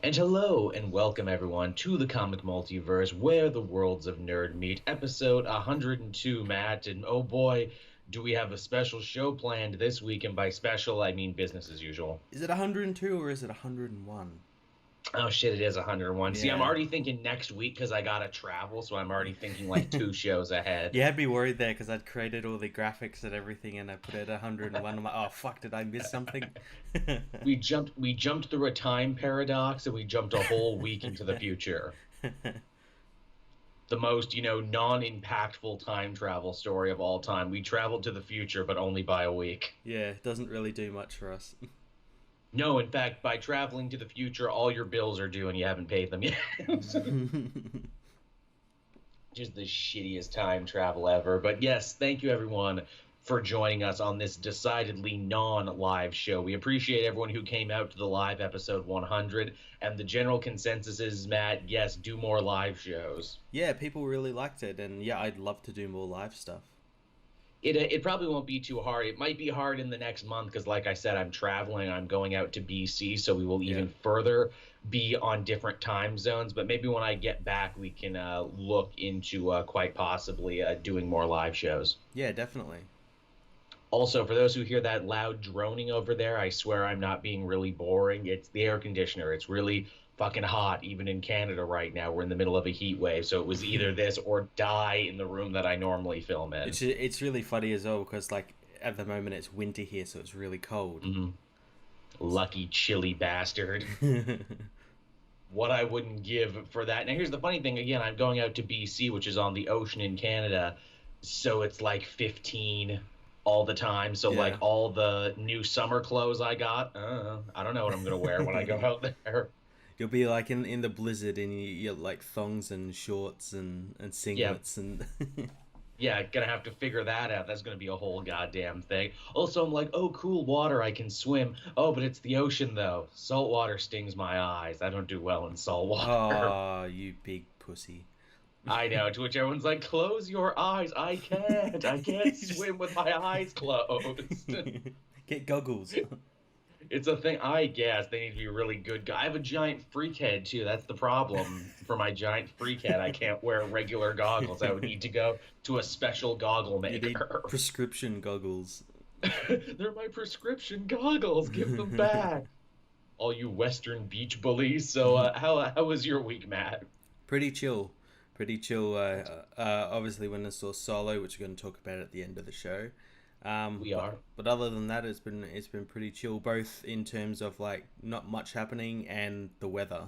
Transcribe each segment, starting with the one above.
And hello and welcome everyone to the comic multiverse where the worlds of nerd meet. Episode 102, Matt. And oh boy, do we have a special show planned this week. And by special, I mean business as usual. Is it 102 or is it 101? Oh shit, it is 101. See, I'm Yeah. already thinking next week because I gotta travel, so I'm already thinking like two shows ahead. You had me worried there because I'd created all the graphics and everything and I put it at 101. I'm like, oh fuck, did I miss something? We jumped through a time paradox and we jumped a whole week into the future. The most, non-impactful time travel story of all time. We traveled to the future, but only by a week. Yeah, it doesn't really do much for us. No, in fact, by traveling to the future, all your bills are due and you haven't paid them yet. Just the shittiest time travel ever. But yes, thank you everyone for joining us on this decidedly non-live show. We appreciate everyone who came out to the live episode 100, and the general consensus is, Matt, yes, do more live shows. Yeah, people really liked it, and yeah, I'd love to do more live stuff. It probably won't be too hard. It might be hard in the next month because, like I said, I'm traveling. I'm going out to BC, so we will Yeah. even further be on different time zones. But maybe when I get back, we can look into quite possibly doing more live shows. Yeah, definitely. Also, for those who hear that loud droning over there, I swear I'm not being really boring. It's the air conditioner. It's really fucking hot, even in Canada right now. We're in the middle of a heat wave, so it was either this or die in the room that I normally film in. It's really funny as well because like at the moment it's winter here, so it's really cold. Mhm. Lucky chilly bastard. What I wouldn't give for that. Now, here's the funny thing. Again, I'm going out to BC, which is on the ocean in Canada, so it's like 15 all the time. So, like, Yeah. all the new summer clothes I got, I don't know what I'm going to wear when I go out there. You'll be like in the blizzard and you're like thongs and shorts and Yeah, singlets and yeah, gonna have to figure that out. That's gonna be a whole goddamn thing. Also, I'm like, oh, cool water, I can swim. Oh, but it's the ocean though. Salt water stings my eyes. I don't do well in salt water. oh, you big pussy. I know. To which everyone's like, close your eyes. I can't. I can't swim with my eyes closed. Get goggles. It's a thing. I guess they need to be really good. I have a giant freak head too. That's the problem for my giant freak head. I can't wear regular goggles. I would need to go to a special goggle You need maker. prescription goggles. They're my prescription goggles. Give them back. All you Western beach bullies. So, how was your week, Matt? Pretty chill. Pretty chill. Obviously, when I saw Solo, which we're going to talk about at the end of the show. We But are. other than that, it's been pretty chill, both in terms of like not much happening and the weather.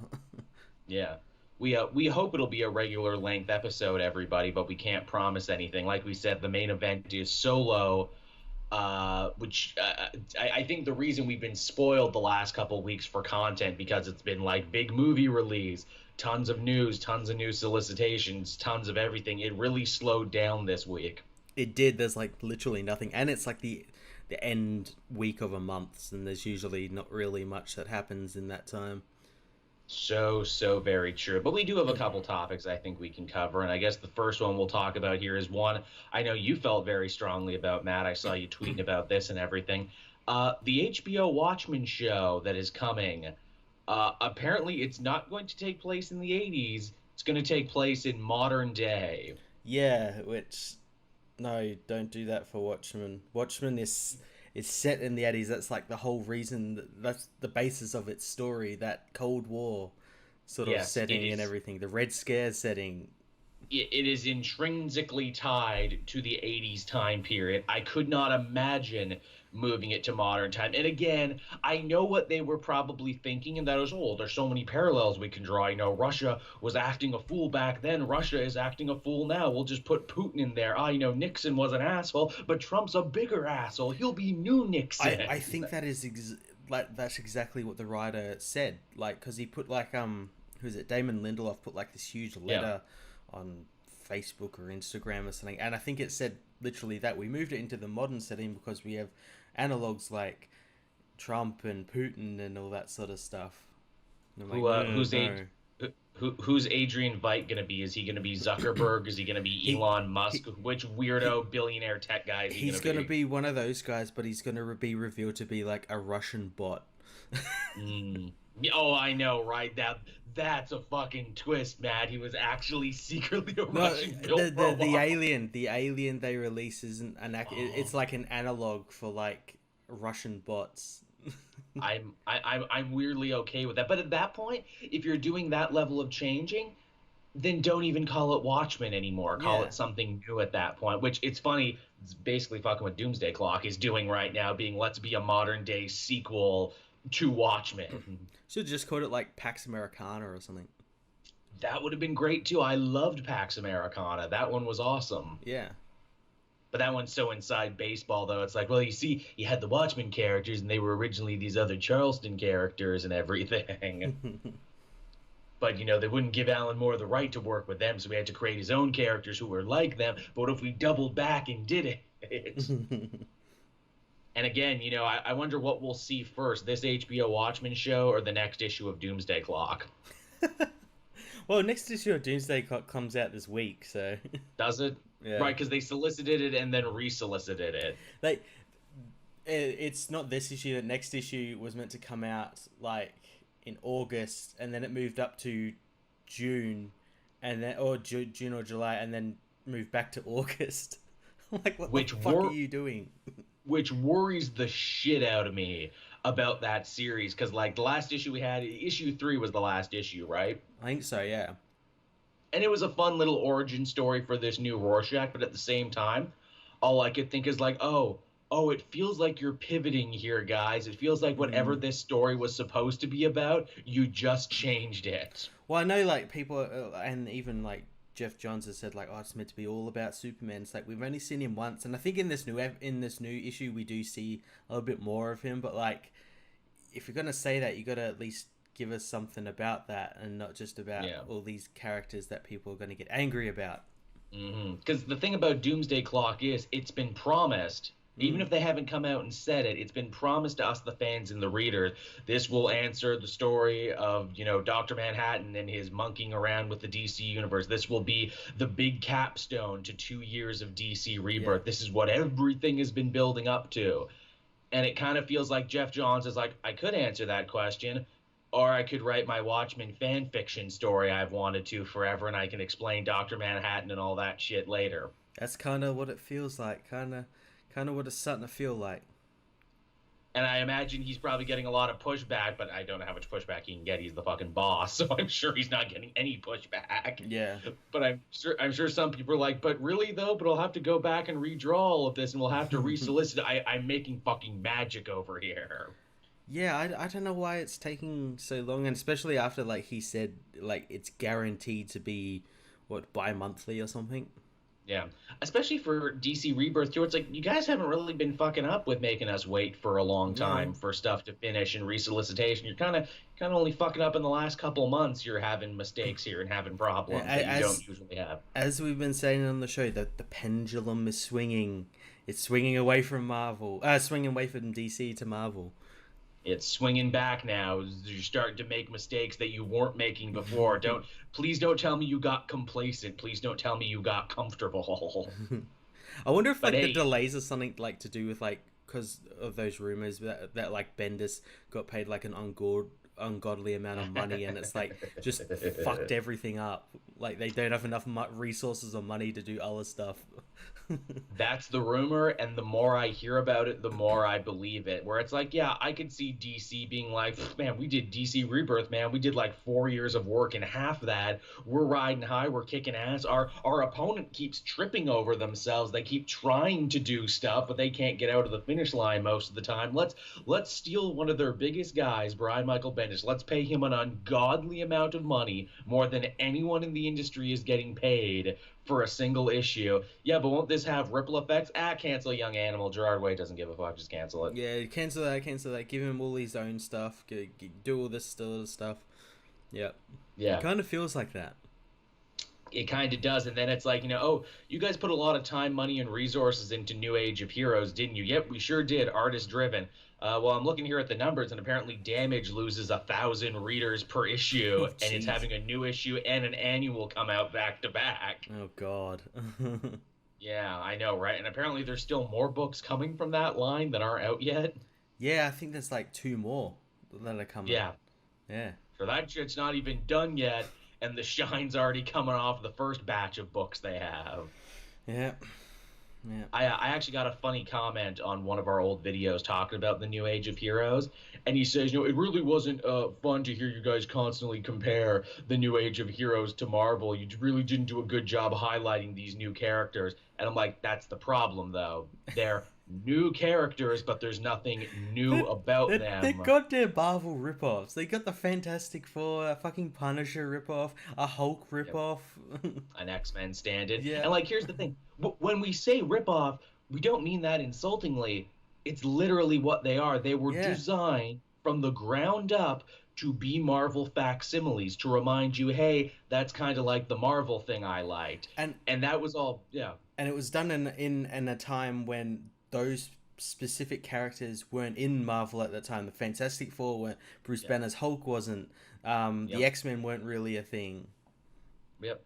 Yeah. We hope it'll be a regular length episode, everybody, but we can't promise anything. Like we said, the main event is Solo, which I think the reason we've been spoiled the last couple weeks for content because it's been like big movie release, tons of news, tons of new solicitations, tons of everything. It really slowed down this week. It did. There's like literally nothing, and it's like the end week of a month, and there's usually not really much that happens in that time. So very true. But we do have a couple topics I think we can cover. And I guess the first one we'll talk about here is one I know you felt very strongly about, Matt. I saw you tweeting about this and everything. The HBO Watchmen show that is coming. Apparently, it's not going to take place in the 80s. It's going to take place in modern day. Yeah, which no, don't do that for Watchmen. Watchmen is set in the 80s. That's like the whole reason. That's the basis of its story. That Cold War sort of Yes, it setting and is. everything. The Red Scare setting. It is intrinsically tied to the 80s time period. I could not imagine moving it to modern time. And again, I know what they were probably thinking, and that was, oh, there's so many parallels we can draw. Russia was acting a fool back then. Russia is acting a fool now. We'll just put Putin in there. Nixon was an asshole, but Trump's a bigger asshole. He'll be new Nixon. I think that is like that's exactly what the writer said. Like, because he put like who's it? Damon Lindelof put like this huge Yeah. letter on Facebook or Instagram or something, and I think it said literally that we moved it into the modern setting because we have analogs like Trump and Putin and all that sort of stuff. And I'm like, Who, no, who's a no. who's Adrian Veidt gonna be? Is he gonna be Zuckerberg? Is he gonna be He, Elon he Musk? Which weirdo billionaire tech guy is he he's gonna gonna be? be one of those guys, but he's gonna be revealed to be like a Russian bot. Mm. Oh, I know, right? That's a fucking twist, Matt. He was actually secretly a No, Russian villain for a while. the alien they release isn't it's Oh, like an analog for like Russian bots. I'm weirdly okay with that. But at that point, if you're doing that level of changing, then don't even call it Watchmen anymore. Call Yeah. it something new at that point. Which it's funny. It's basically fucking what Doomsday Clock is doing right now, being let's be a modern day sequel to Watchmen. Should just called it like Pax Americana or something. That would have been great too. I loved Pax Americana. That one was awesome. Yeah. But that one's so inside baseball, though. It's like, well, you see, you had the Watchmen characters, and they were originally these other Charleston characters and everything. But, they wouldn't give Alan Moore the right to work with them, so we had to create his own characters who were like them. But what if we doubled back and did it? And again, I wonder what we'll see first, this HBO Watchmen show or the next issue of Doomsday Clock. Well, next issue of Doomsday Clock comes out this week, so Does it? yeah. Right, because they solicited it and then resolicited it. Like it's not this issue. The next issue was meant to come out like in August, and then it moved up to June, and then June or July, and then moved back to August. I'm like, what the Which fuck are you doing? which worries the shit out of me about that series, because like the last issue we had, issue 3 was the last issue, right? I think so. Yeah. And it was a fun little origin story for this new Rorschach, but at the same time, all I could think is like, oh, it feels like you're pivoting here, guys. It feels like whatever Mm. this story was supposed to be about, you just changed it. Well, I know like people, and even like Jeff Johns has said like, oh, it's meant to be all about Superman. It's like we've only seen him once, and I think in this new issue we do see a little bit more of him. But like, if you're gonna say that, you gotta at least give us something about that, and not just about Yeah. all these characters that people are gonna get angry about. Because the thing about Doomsday Clock is it's been promised, even Mm. if they haven't come out and said it, it's been promised to us, the fans and the readers. This will answer the story of, Dr. Manhattan and his monkeying around with the DC universe. This will be the big capstone to 2 years of DC Yeah. rebirth. This is what everything has been building up to. And it kind of feels like Jeff Johns is like, I could answer that question, or I could write my Watchmen fan fiction story I've wanted to forever, and I can explain Dr. Manhattan and all that shit later. That's kind of what it feels like. Kind of what it's starting to feel like. And I imagine he's probably getting a lot of pushback, but I don't know how much pushback he can get. He's the fucking boss, so I'm sure he's not getting any pushback. Yeah. But I'm sure some people are like, but really though, but I'll have to go back and redraw all of this, and we'll have to resolicit. I'm making fucking magic over here. Yeah, I don't know why it's taking so long, and especially after like he said like it's guaranteed to be what bi-monthly or something. Yeah, especially for DC Rebirth too. It's like you guys haven't really been fucking up with making us wait for a long No. time for stuff to finish and resolicitation. You're kind of only fucking up in the last couple of months. You're having mistakes here and having problems that you As don't usually have. as we've been saying on the show, that the pendulum is swinging. It's swinging away from Marvel. Swinging away from DC to Marvel. It's swinging back now. You're starting to make mistakes that you weren't making before. Please don't tell me you got complacent. Please don't tell me you got comfortable. I wonder if But like the hey, delays are something like to do with like because of those rumors that like Bendis got paid like an ungodly amount of money, and it's like just fucked everything up. Like they don't have enough resources or money to do other stuff. that's the rumor, and the more I hear about it, the more I believe it. Where it's like, yeah, I could see DC being like, man, we did DC Rebirth, man. We did like 4 years of work, and half that we're riding high, we're kicking ass. Our opponent keeps tripping over themselves. They keep trying to do stuff, but they can't get out of the finish line most of the time. Let's steal one of their biggest guys, Brian Michael Bendis. Let's pay him an ungodly amount of money, more than anyone in the industry is getting paid for a single issue. Yeah, but won't this have ripple effects? Cancel Young Animal. Gerard Way doesn't give a fuck. Just cancel it. Yeah, cancel that, cancel that. Give him all his own stuff. Do all this other stuff. Yeah, it Yeah, kind of feels like that. it kind of does. And then it's like, oh, you guys put a lot of time, money, and resources into New Age of Heroes, didn't you? Yep, we sure did. Artist driven. Well, I'm looking here at the numbers, and apparently Damage loses 1,000 readers per issue, and it's Jeez. having a new issue and an annual come out back to back. Oh God. Yeah, I know, right? And apparently there's still more books coming from that line that aren't out yet. Yeah, I think there's like two more that are coming. Yeah, Yeah. For that shit's not even done yet, and the shine's already coming off the first batch of books they have. Yeah. Yeah. I actually got a funny comment on one of our old videos talking about the new age of heroes, and he says, it really wasn't fun to hear you guys constantly compare the new age of heroes to Marvel. You really didn't do a good job highlighting these new characters. And I'm like, that's the problem, though. They're new characters, but there's nothing new about They're them. goddamn Marvel ripoffs. They got the Fantastic Four, a fucking Punisher ripoff, a Hulk Yep. ripoff. An X-Men stand-in. Yeah. And like, here's the thing: when we say ripoff, we don't mean that insultingly. It's literally what they are. They were Yeah. designed from the ground up to be Marvel facsimiles, to remind you, hey, that's kind of like the Marvel thing I liked. And And that was all, yeah. and it was done in a time when those specific characters weren't in Marvel at the time. The Fantastic Four weren't. Bruce Yep. Banner's Hulk wasn't. The Yep. X-Men weren't really a thing. Yep.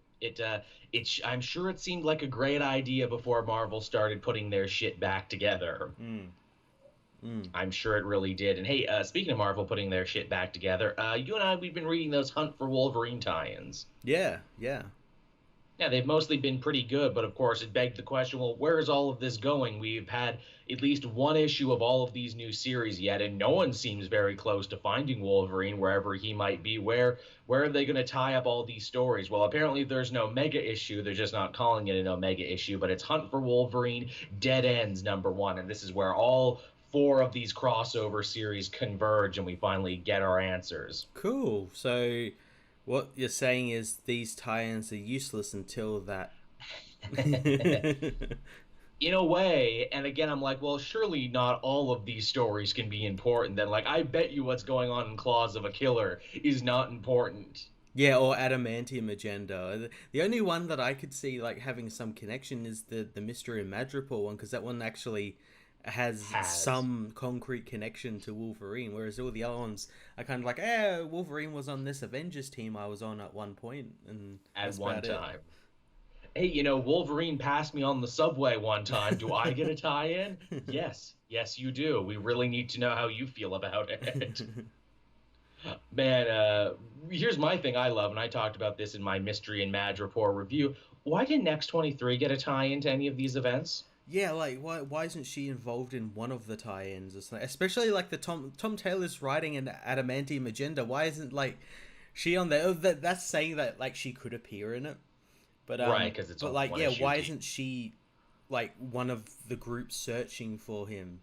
I'm sure it seemed like a great idea before Marvel started putting their shit back together. Mm. Mm. I'm sure it really did. And hey, speaking of Marvel putting their shit back together, you and I, we've been reading those Hunt for Wolverine tie-ins. Yeah, yeah. Yeah, they've mostly been pretty good, but of course it begged the question, well, where is all of this going? We've had at least one issue of all of these new series yet, and no one seems very close to finding Wolverine wherever he might be. Where are they going to tie up all these stories? Well, apparently there's no mega issue. They're just not calling it an Omega issue, but it's Hunt for Wolverine Dead Ends #1, and this is where all four of these crossover series converge and we finally get our answers. Cool. So what you're saying is these tie-ins are useless until that. In a way, and again, I'm like, well, surely not all of these stories can be important. Then, like, I bet you what's going on in Claws of a Killer is not important. Yeah, or Adamantium Agenda. The only one that I could see like having some connection is the Mysterio Madripoor one, because that one actually has some concrete connection to Wolverine, whereas all the other ones are kind of like, Wolverine was on this Avengers team I was on at one point, and At that's one about it. time. Hey, Wolverine passed me on the subway one time. Do I get a tie-in? Yes. Yes, you do. We really need to know how you feel about it. Man, here's my thing I love, and I talked about this in my Mystery and Madripoor review. Why didn't X-23 get a tie-in to any of these events? Yeah, like why isn't she involved in one of the tie-ins or something? Especially like the Tom Taylor's writing an Adamantium Agenda. Why isn't like she on there? That's saying that like she could appear in it. But right, because it's but a like one yeah, issue why team. isn't she like one of the groups searching for him?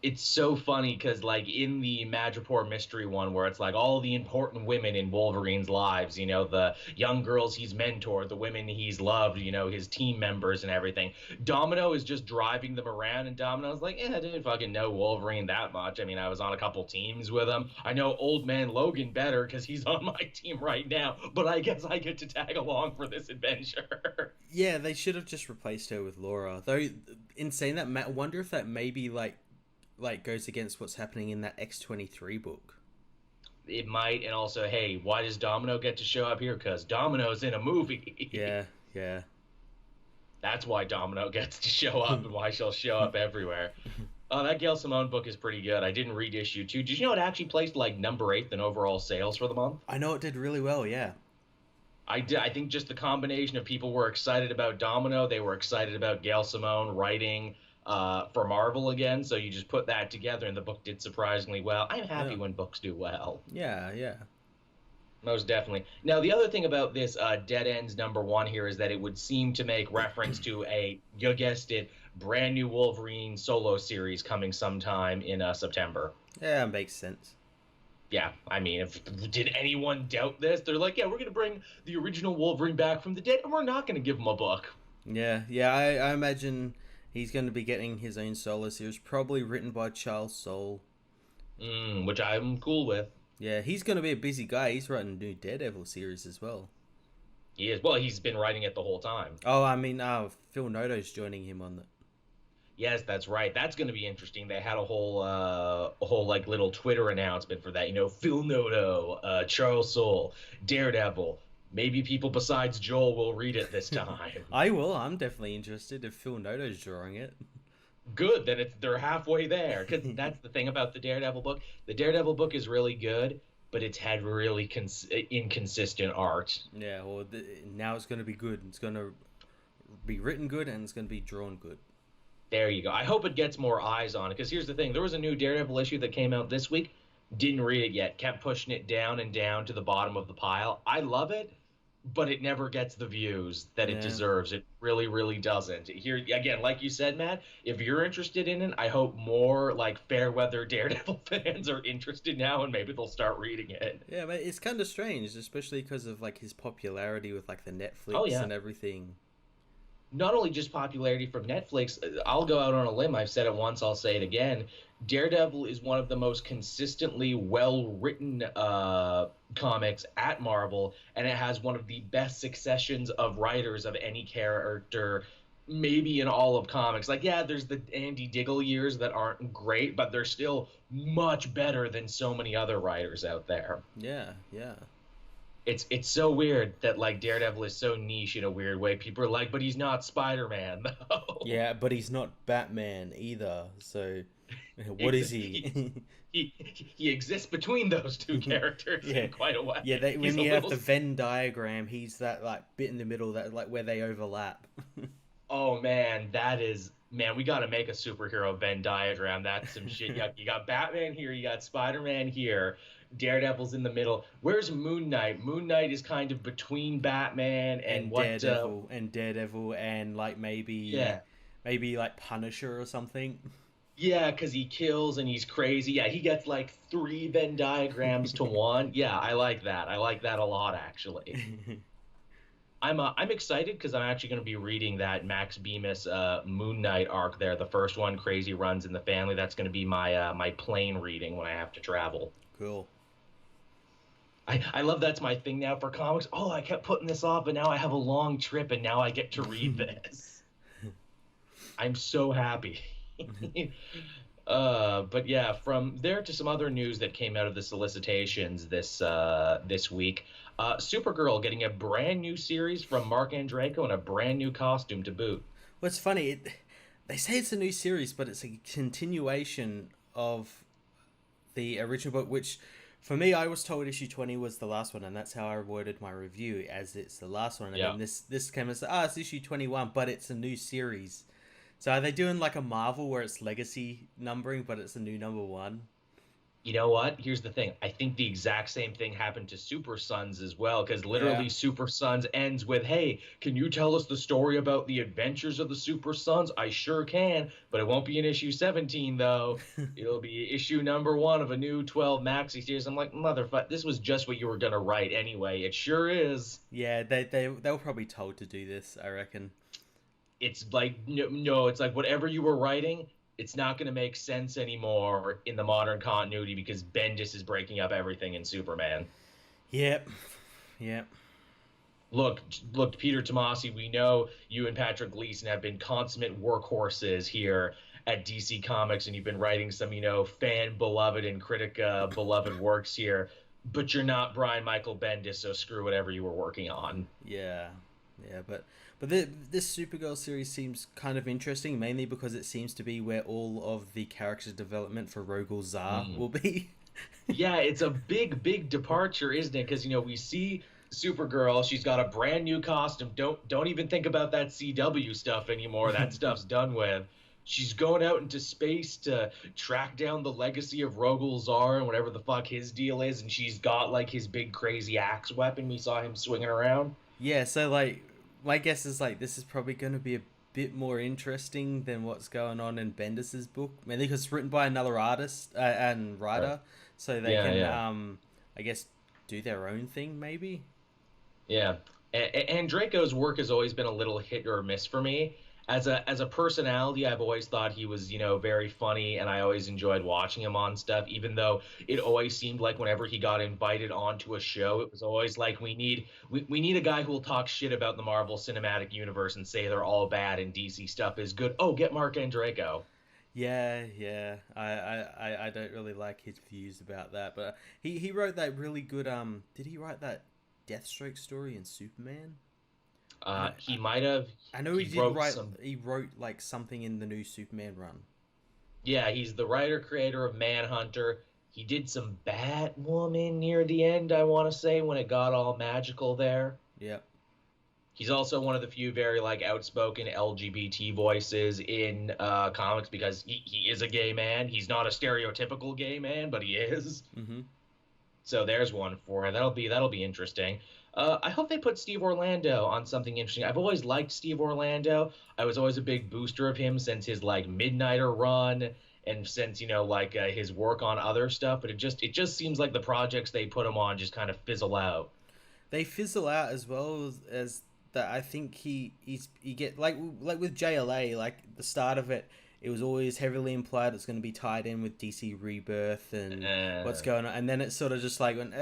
It's so funny because like in the Madripoor mystery one where it's like all the important women in Wolverine's lives, the young girls he's mentored, the women he's loved, his team members and everything. Domino is just driving them around, and Domino's like, I didn't fucking know Wolverine that much. I mean, I was on a couple teams with him. I know Old Man Logan better because he's on my team right now, but I guess I get to tag along for this adventure. Yeah, they should have just replaced her with Laura. Though in saying that, I wonder if that maybe like goes against what's happening in that X-23 book. It might, and also, hey, why does Domino get to show up here? Because Domino's in a movie. Yeah, yeah. That's why Domino gets to show up and why she'll show up everywhere. Oh, that Gail Simone book is pretty good. I didn't read issue 2. Did you know it actually placed like number 8 in overall sales for the month? I know it did really well, yeah. I did. I think just the combination of people were excited about Domino, they were excited about Gail Simone writing for Marvel again, so you just put that together and the book did surprisingly well. I'm happy when books do well. Yeah, yeah. Most definitely. Now, the other thing about this Dead Ends #1 here is that it would seem to make reference to you guessed it, brand new Wolverine solo series coming sometime in September. Yeah, makes sense. Yeah, I mean, did anyone doubt this? They're like, yeah, we're going to bring the original Wolverine back from the dead, and we're not going to give him a book. Yeah, yeah, I imagine he's going to be getting his own solo series, probably written by Charles Soule. Which I'm cool with. Yeah, he's going to be a busy guy. He's writing a new Daredevil series as well. He is. Well, he's been writing it the whole time. Oh, I mean, Phil Noto's joining him on that. Yes, that's right. That's going to be interesting. They had a whole like little Twitter announcement for that. Phil Noto, Charles Soule, Daredevil. Maybe people besides Joel will read it this time. I will. I'm definitely interested if Phil Noto's drawing it. Good, then they're halfway there. Because that's the thing about the Daredevil book. The Daredevil book is really good, but it's had really inconsistent art. Yeah, well, now it's going to be good. It's going to be written good and it's going to be drawn good. There you go. I hope it gets more eyes on it, because here's the thing: there was a new Daredevil issue that came out this week. Didn't read it yet. Kept pushing it down and down to the bottom of the pile. I love it, but it never gets the views that it Yeah. deserves. It really, really doesn't. Here again, like you said, Matt, if you're interested in it, I hope more like fair weather Daredevil fans are interested now, and maybe they'll start reading it. Yeah, but it's kind of strange, especially because of like his popularity with like the Oh Netflix yeah. and everything. Not only just popularity from Netflix, I'll go out on a limb. I've said it once, I'll say it again. Daredevil is one of the most consistently well written comics at Marvel, and it has one of the best successions of writers of any character, maybe in all of comics. Like, yeah, there's the Andy Diggle years that aren't great, but they're still much better than so many other writers out there. Yeah, yeah. It's so weird that like Daredevil is so niche in a weird way. People are like, but he's not Spider-Man though. Yeah, but he's not Batman either. So, what is he? He exists between those two characters Yeah, in quite a way. yeah. He's When a you have little. the Venn diagram, he's that like bit in the middle that like where they overlap. Oh man, man. We got to make a superhero Venn diagram. That's some shit. You got Batman here. You got Spider-Man here. Daredevil's in the middle. Where's Moon Knight? Moon Knight is kind of between Batman and what? Daredevil, and like Yeah. maybe like Punisher or something. Yeah, because he kills and he's crazy. Yeah, he gets like three Venn diagrams to one. Yeah, I like that. I like that a lot, actually. I'm excited because I'm actually going to be reading that Max Bemis Moon Knight arc there, the first one, Crazy Runs in the Family. That's going to be my plane reading when I have to travel. Cool. I love that's my thing now for comics. Oh, I kept putting this off, but now I have a long trip and now I get to read this. I'm so happy. But yeah, from there to some other news that came out of the solicitations this week. Supergirl getting a brand new series from Mark Andreyko and a brand new costume to boot. What's funny, they say it's a new series, but it's a continuation of the original book, which for me, I was told issue 20 was the last one, and that's how I worded my review, as it's the last one. And Yeah. then this came as, it's issue 21, but it's a new series. So are they doing like a Marvel where it's legacy numbering, but it's a new number one? You know what? Here's the thing. I think the exact same thing happened to Super Sons as well, because literally Yeah. Super Sons ends with, hey, can you tell us the story about the adventures of the Super Sons? I sure can, but it won't be in issue 17, though. It'll be issue number 1 of a new 12 maxi series. I'm like, motherfucker, this was just what you were going to write anyway. It sure is. Yeah, they were probably told to do this, I reckon. It's like, no, it's like whatever you were writing, it's not going to make sense anymore in the modern continuity because Bendis is breaking up everything in Superman. Yep. Yep. Look, Peter Tomasi, we know you and Patrick Gleason have been consummate workhorses here at DC Comics, and you've been writing some, fan beloved and critic beloved works here, but you're not Brian Michael Bendis, so screw whatever you were working on. Yeah. Yeah, but this Supergirl series seems kind of interesting, mainly because it seems to be where all of the character development for Rogol Zar will be. Yeah, it's a big departure, isn't it? Because we see Supergirl, she's got a brand new costume. Don't even think about that CW stuff anymore. That stuff's done with. She's going out into space to track down the legacy of Rogol Zar and whatever the fuck his deal is, and she's got like his big crazy axe weapon we saw him swinging around. Yeah, so like my guess is like this is probably going to be a bit more interesting than what's going on in Bendis's book, mainly because it's written by another artist and writer, Right. so they can I guess do their own thing maybe. Yeah, and Draco's work has always been a little hit or miss for me. As a personality, I've always thought he was, very funny, and I always enjoyed watching him on stuff, even though it always seemed like whenever he got invited onto a show, it was always like, we need a guy who will talk shit about the Marvel Cinematic Universe and say they're all bad and DC stuff is good. Oh, get Mark Andreyko. Yeah. I don't really like his views about that, but he wrote that really good did he write that Deathstroke story in Superman? He might have. I know he wrote write. some. He wrote like something in the new Superman run. Yeah, he's the writer creator of Manhunter. He did some Batwoman near the end, I want to say, when it got all magical there. Yep. He's also one of the few very like outspoken LGBT voices in comics because he is a gay man. He's not a stereotypical gay man, but he is. Mm-hmm. So there's one for it. That'll be interesting. I hope they put Steve Orlando on something interesting. I've always liked Steve Orlando. I was always a big booster of him since his like Midnighter run and since like his work on other stuff. But it just seems like the projects they put him on just kind of fizzle out. They fizzle out as well as that. I think he get like with JLA, like the start of it. It was always heavily implied it's going to be tied in with DC Rebirth and what's going on. And then it sort of just like went,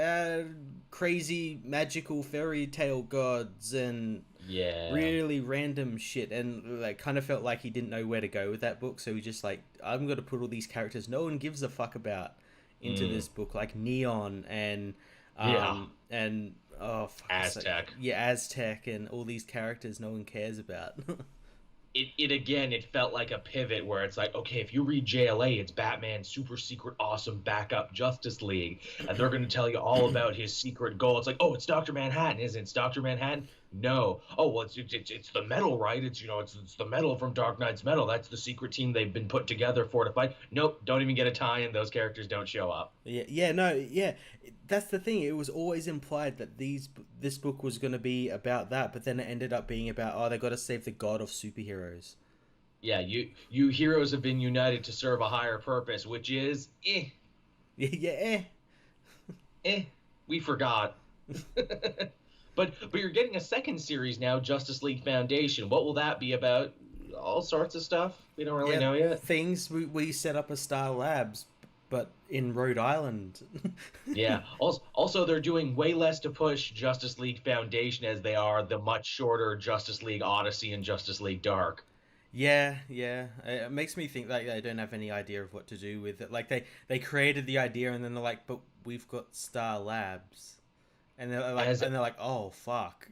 crazy magical fairy tale gods and really random shit. And like kind of felt like he didn't know where to go with that book. So he just like, I'm going to put all these characters no one gives a fuck about into this book. Like Neon and oh, fuck, Aztec. Aztec and all these characters no one cares about. It felt like a pivot where it's like, okay, if you read JLA, it's Batman super secret awesome backup Justice League, and they're going to tell you all about his secret goal. It's like, oh, it's Dr. Manhattan, isn't it? It's Dr. Manhattan? No. Oh, well, it's the metal, right? It's the metal from Dark Knight's metal. That's the secret team they've been put together for to fight. Nope, don't even get a tie-in. Those characters don't show up. Yeah. That's the thing. It was always implied that this book was going to be about that, but then it ended up being about, they got to save the god of superheroes. Yeah, you heroes have been united to serve a higher purpose, which is we forgot. But you're getting a second series now, Justice League Foundation. What will that be about? All sorts of stuff. We don't really know yet. Things we set up a Star Labs, but in Rhode Island. Yeah. Also, they're doing way less to push Justice League Foundation as they are the much shorter Justice League Odyssey and Justice League Dark. Yeah. It makes me think like they don't have any idea of what to do with it. Like they created the idea and then they're like, but we've got Star Labs. And they're like, oh fuck.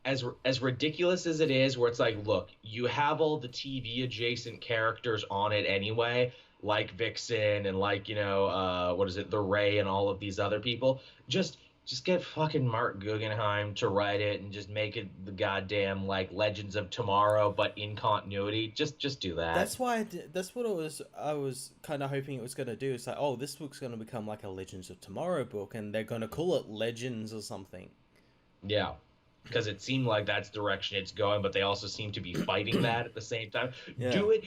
As ridiculous as it is, where it's like, look, you have all the TV adjacent characters on it anyway, like Vixen and like the Ray and all of these other people. Just get fucking Mark Guggenheim to write it and just make it the goddamn like Legends of Tomorrow, but in continuity. Just do that. That's why. That's what I was kind of hoping it was going to do. It's like, oh, this book's going to become like a Legends of Tomorrow book, and they're going to call it Legends or something. Yeah, because it seemed like that's the direction it's going, but they also seem to be fighting that at the same time. Yeah. Do it.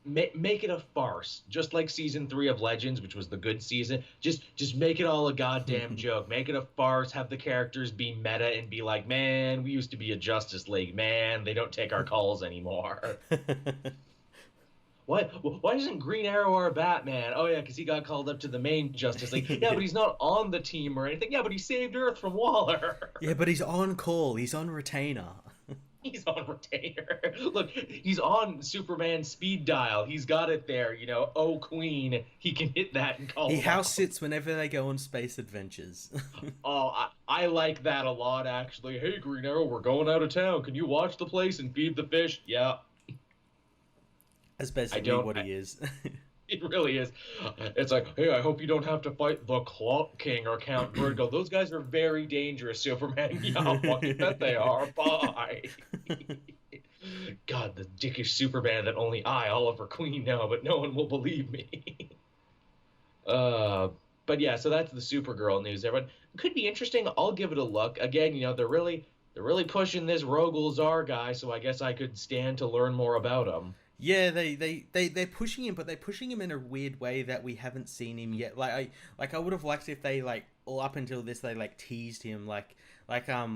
Make it a farce, just like season 3 of Legends, which was the good season. Just make it all a goddamn joke. Make it a farce. Have the characters be meta and be like, man, we used to be a Justice League. Man, they don't take our calls anymore. What? Why isn't Green Arrow our Batman? Oh yeah, because he got called up to the main Justice League. Yeah, but he's not on the team or anything. Yeah, but he saved Earth from Waller. Yeah, but he's on call. He's on retainer. He's on retainer. Look, he's on Superman's speed dial. He's got it there, Oh, Queen. He can hit that and call. He house sits whenever they go on space adventures. Oh, I like that a lot, actually. Hey, Green Arrow, we're going out of town. Can you watch the place and feed the fish? Yeah. That's basically what he is. It really is. It's like, hey, I hope you don't have to fight the Clock King or Count Vertigo. Those guys are very dangerous, Superman. Yeah, fucking bet they are. Bye. God, the dickish Superman that only I, Oliver Queen, know, but no one will believe me. But yeah, so that's the Supergirl news. Everyone, it could be interesting. I'll give it a look. Again, they're really pushing this Rogol Zar guy, so I guess I could stand to learn more about him. Yeah, they're pushing him, but they're pushing him in a weird way that we haven't seen him yet. I would have liked if they all up until this they teased him like how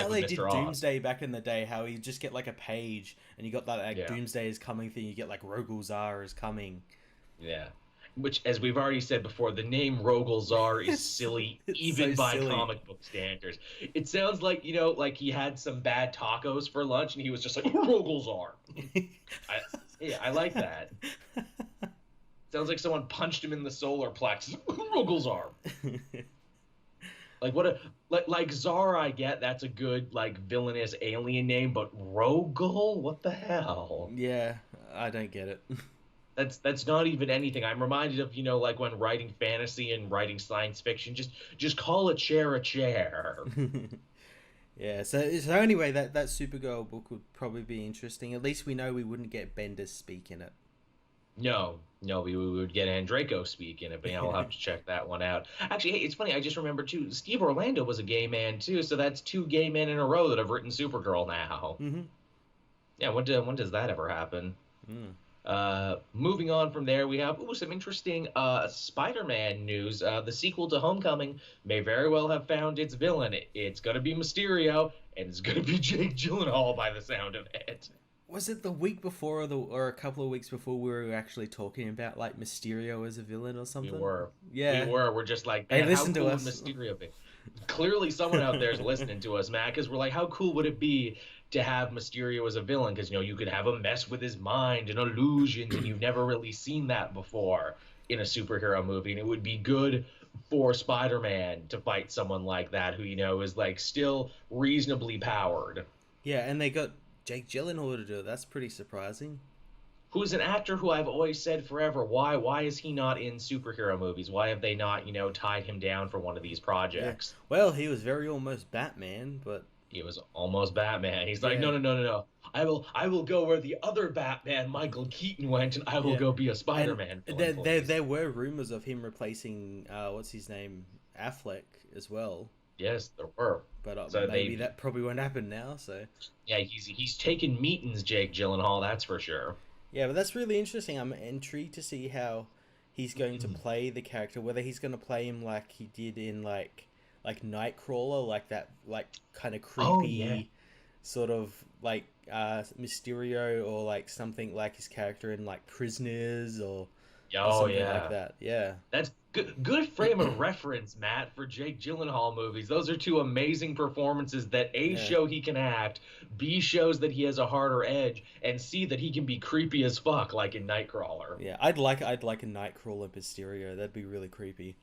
they did Doomsday back in the day, how you just get a page and you got that Doomsday is coming thing, you get Rogol Zar is coming. Yeah. Which, as we've already said before, the name Rogol Zar is silly, even so by silly. Comic book standards. It sounds like, he had some bad tacos for lunch, and he was just like, Rogol Zar. I like that. Sounds like someone punched him in the solar plexus. Rogol Zar. Like Zar, I get, that's a good, villainous alien name, but Rogol? What the hell? Yeah, I don't get it. That's not even anything. I'm reminded of, like when writing fantasy and writing science fiction, just call a chair a chair. Yeah, so anyway, that Supergirl book would probably be interesting. At least we know we wouldn't get Bendis speak in it. No, no, we would get Andraco speak in it, but I'll have to check that one out. Actually, hey, it's funny. I just remembered too. Steve Orlando was a gay man too, so that's two gay men in a row that have written Supergirl now. Mm-hmm. Yeah, when does that ever happen? Mm. Moving on from there, we have some interesting Spider-Man news. The sequel to Homecoming may very well have found its villain. It's going to be Mysterio, and it's going to be Jake Gyllenhaal by the sound of it. Was it the week before or a couple of weeks before we were actually talking about like Mysterio as a villain or something? We were. Yeah. We were. We're just like, man, hey, listen how cool to us. would Mysterio be? Clearly someone out there is listening to us, Matt, because we're like, how cool would it be to have Mysterio as a villain? Because, you could have him mess with his mind and illusions, and you've never really seen that before in a superhero movie. And it would be good for Spider-Man to fight someone like that who, is like still reasonably powered. Yeah, and they got Jake Gyllenhaal to do it. That's pretty surprising. Who's an actor who I've always said forever, why is he not in superhero movies? Why have they not, tied him down for one of these projects? Yeah. Well, he was very almost Batman, but he was almost Batman. He's like, yeah. No. I will go where the other Batman, Michael Keaton, went, and I will go be a Spider-Man. There were rumors of him replacing what's his name, Affleck as well. Yes, there were. But so maybe that probably won't happen now. So yeah, he's taken meetings, Jake Gyllenhaal. That's for sure. Yeah, but that's really interesting. I'm intrigued to see how he's going to play the character. Whether he's going to play him like he did in like Nightcrawler, like that, like kind of creepy, sort of like Mysterio, or like something like his character in like Prisoners, or something like that. Yeah, that's good frame of reference, Matt, for Jake Gyllenhaal movies. Those are two amazing performances that show he can act, B shows that he has a harder edge, and C that he can be creepy as fuck, like in Nightcrawler. Yeah, I'd like a Nightcrawler Mysterio. That'd be really creepy.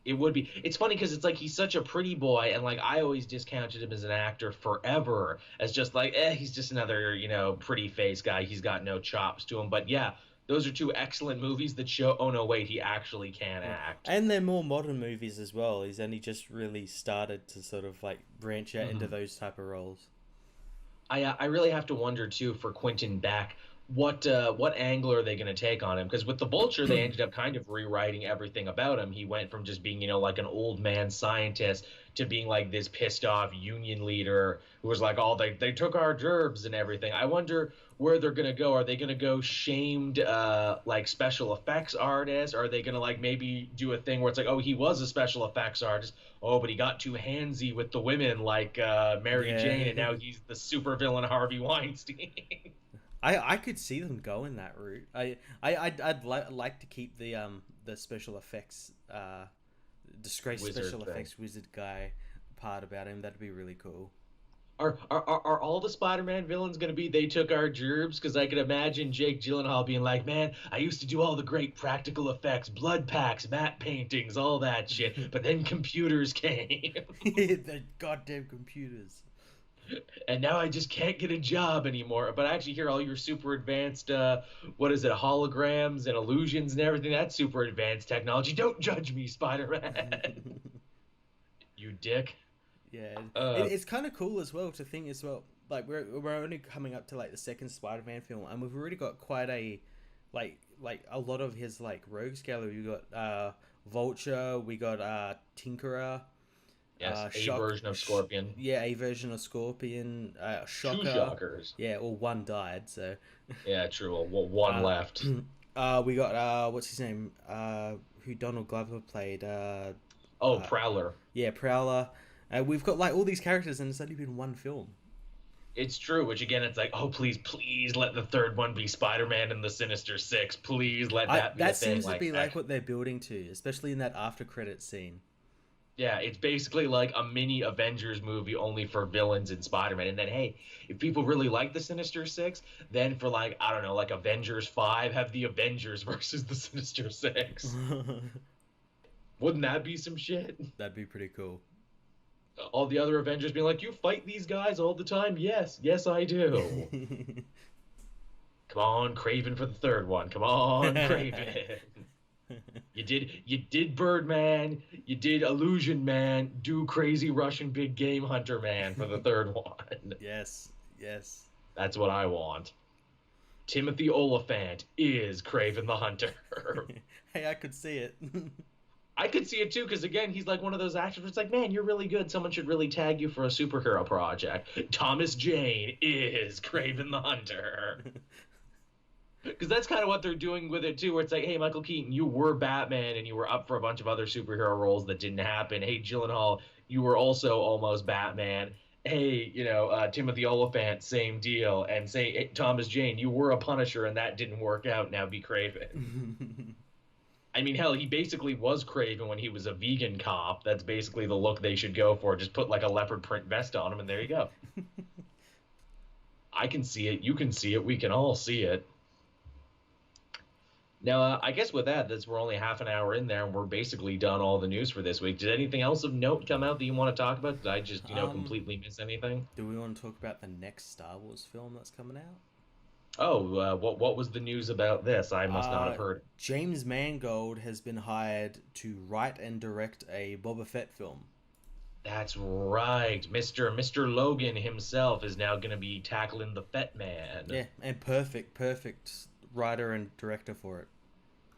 It would be. It's funny because it's like he's such a pretty boy, and like I always discounted him as an actor forever as just like, he's just another, pretty face guy. He's got no chops to him. But yeah, those are two excellent movies that show, oh no, wait, he actually can act. And they're more modern movies as well. He's only just really started to sort of like branch out into those type of roles. I really have to wonder too for Quentin Beck, what angle are they going to take on him? Because with the Vulture, they ended up kind of rewriting everything about him. He went from just being, like an old man scientist to being like this pissed off union leader who was like, they took our gerbs and everything. I wonder where they're going to go. Are they going to go shamed like special effects artist? Or are they going to like maybe do a thing where it's like, oh, he was a special effects artist. Oh, but he got too handsy with the women like Mary Jane, and now he's the supervillain Harvey Weinstein. I could see them going that route. I'd like to keep the special effects disgraced special effects wizard guy part about him. That'd be really cool. Are all the Spider-Man villains going to be they took our gerbs? Because I could imagine Jake Gyllenhaal being like, man, I used to do all the great practical effects, blood packs, matte paintings, all that shit, but then computers came. The goddamn computers. And now I just can't get a job anymore. But I actually hear all your super advanced, holograms and illusions and everything. That's super advanced technology. Don't judge me, Spider-Man. You dick. Yeah, it's kind of cool as well to think as well. Like we're only coming up to like the second Spider-Man film, and we've already got quite a like a lot of his like rogues gallery. We got Vulture, we got Tinkerer. Yes, a version of Scorpion. A version of Scorpion. Shocker. 2 Shockers. Yeah, or one died, so. Yeah, true. Well, one left. We got, what's his name? Who Donald Glover played. Prowler. Yeah, Prowler. We've got, like, all these characters, and it's only been one film. It's true, which, again, it's like, oh, please let the third one be Spider-Man and the Sinister Six. Please let that be a thing. That seems to be, like, what they're building to, especially in that after-credits scene. Yeah, it's basically like a mini Avengers movie only for villains in Spider-Man. And then, hey, if people really like the Sinister Six, then for like, I don't know, like Avengers 5, have the Avengers versus the Sinister Six. Wouldn't that be some shit? That'd be pretty cool. All the other Avengers being like, you fight these guys all the time? Yes, I do. Come on, Craven for the third one. Come on, Craven. You did Birdman, you did Illusion Man, do Crazy Russian Big Game Hunter Man for the third one. Yes, yes. That's what I want. Timothy Oliphant is Craven the Hunter. Hey, I could see it. I could see it too, because again, he's like one of those actors where it's like, man, you're really good. Someone should really tag you for a superhero project. Thomas Jane is Craven the Hunter. Because that's kind of what they're doing with it too, where it's like, hey, Michael Keaton, you were Batman and you were up for a bunch of other superhero roles that didn't happen. Hey, Gyllenhaal, you were also almost Batman. Hey, Timothy Oliphant, same deal. And say, hey, Thomas Jane, you were a Punisher and that didn't work out. Now be Craven. I mean, hell, he basically was Craven when he was a vegan cop. That's basically the look they should go for. Just put like a leopard print vest on him, and there you go. I can see it. You can see it. We can all see it. Now, I guess with that, we're only half an hour in there, and we're basically done all the news for this week. Did anything else of note come out that you want to talk about? Did I just, completely miss anything? Do we want to talk about the next Star Wars film that's coming out? Oh, what was the news about this? I must not have heard. James Mangold has been hired to write and direct a Boba Fett film. That's right. Mr. Logan himself is now going to be tackling the Fett Man. Yeah, and perfect writer and director for it.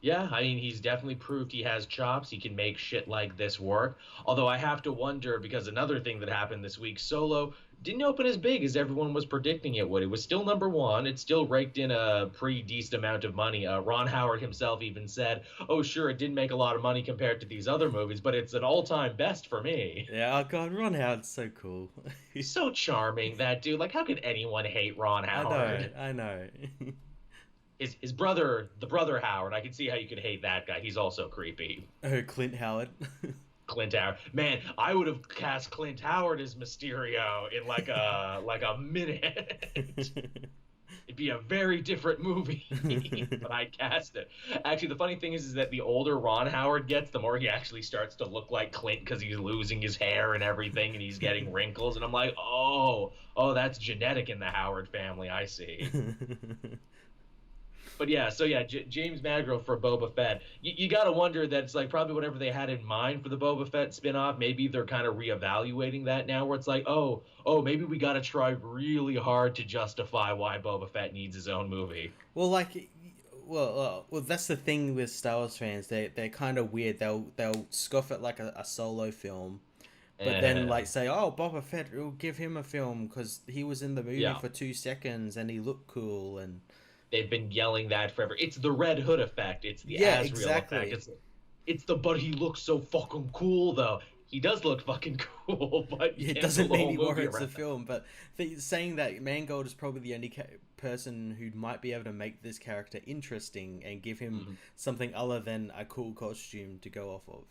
Yeah, I mean, he's definitely proved he has chops. He can make shit like this work. Although I have to wonder, because another thing that happened this week, Solo didn't open as big as everyone was predicting it would. It was still number one. It still raked in a pretty decent amount of money. Ron Howard himself even said, oh, sure, it didn't make a lot of money compared to these other movies, but it's an all-time best for me. Yeah, oh God, Ron Howard's so cool. He's so charming, that dude. Like, how could anyone hate Ron Howard? I know. His brother, the brother Howard, I can see how you could hate that guy. He's also creepy. Oh, Clint Howard. Clint Howard. Man, I would have cast Clint Howard as Mysterio in like a minute. It'd be a very different movie, but I cast it. Actually, the funny thing is that the older Ron Howard gets, the more he actually starts to look like Clint because he's losing his hair and everything, and he's getting wrinkles. And I'm like, oh, that's genetic in the Howard family. I see. But yeah, James Mangold for Boba Fett. You got to wonder that it's like probably whatever they had in mind for the Boba Fett spinoff, maybe they're kind of reevaluating that now where it's like, oh, maybe we got to try really hard to justify why Boba Fett needs his own movie. Well, that's the thing with Star Wars fans. They're kind of weird. They'll scoff at like a solo film, but then like say, oh, Boba Fett, we'll give him a film because he was in the movie for 2 seconds and he looked cool and... They've been yelling that forever. It's the Red Hood effect. It's the Azrael effect. It's the but he looks so fucking cool though. He does look fucking cool, but it doesn't mean he warrants the film. But saying that Mangold is probably the only person who might be able to make this character interesting and give him something other than a cool costume to go off of.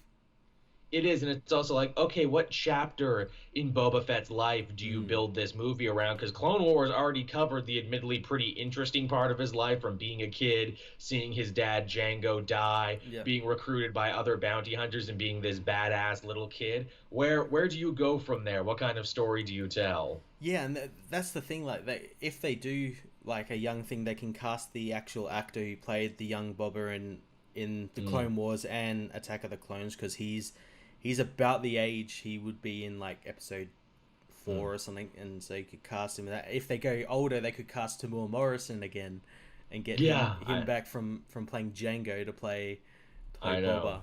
It is, and it's also like, okay, what chapter in Boba Fett's life do you build this movie around? Because Clone Wars already covered the admittedly pretty interesting part of his life, from being a kid, seeing his dad Django die, being recruited by other bounty hunters, and being this badass little kid. Where do you go from there? What kind of story do you tell? Yeah, and that's the thing. Like, if they do like a young thing, they can cast the actual actor who played the young Boba in the Clone Wars and Attack of the Clones, because he's about the age he would be in like episode 4 or something, and so you could cast him. If they go older, they could cast Tamur Morrison again and get him back from playing Django to play Boba.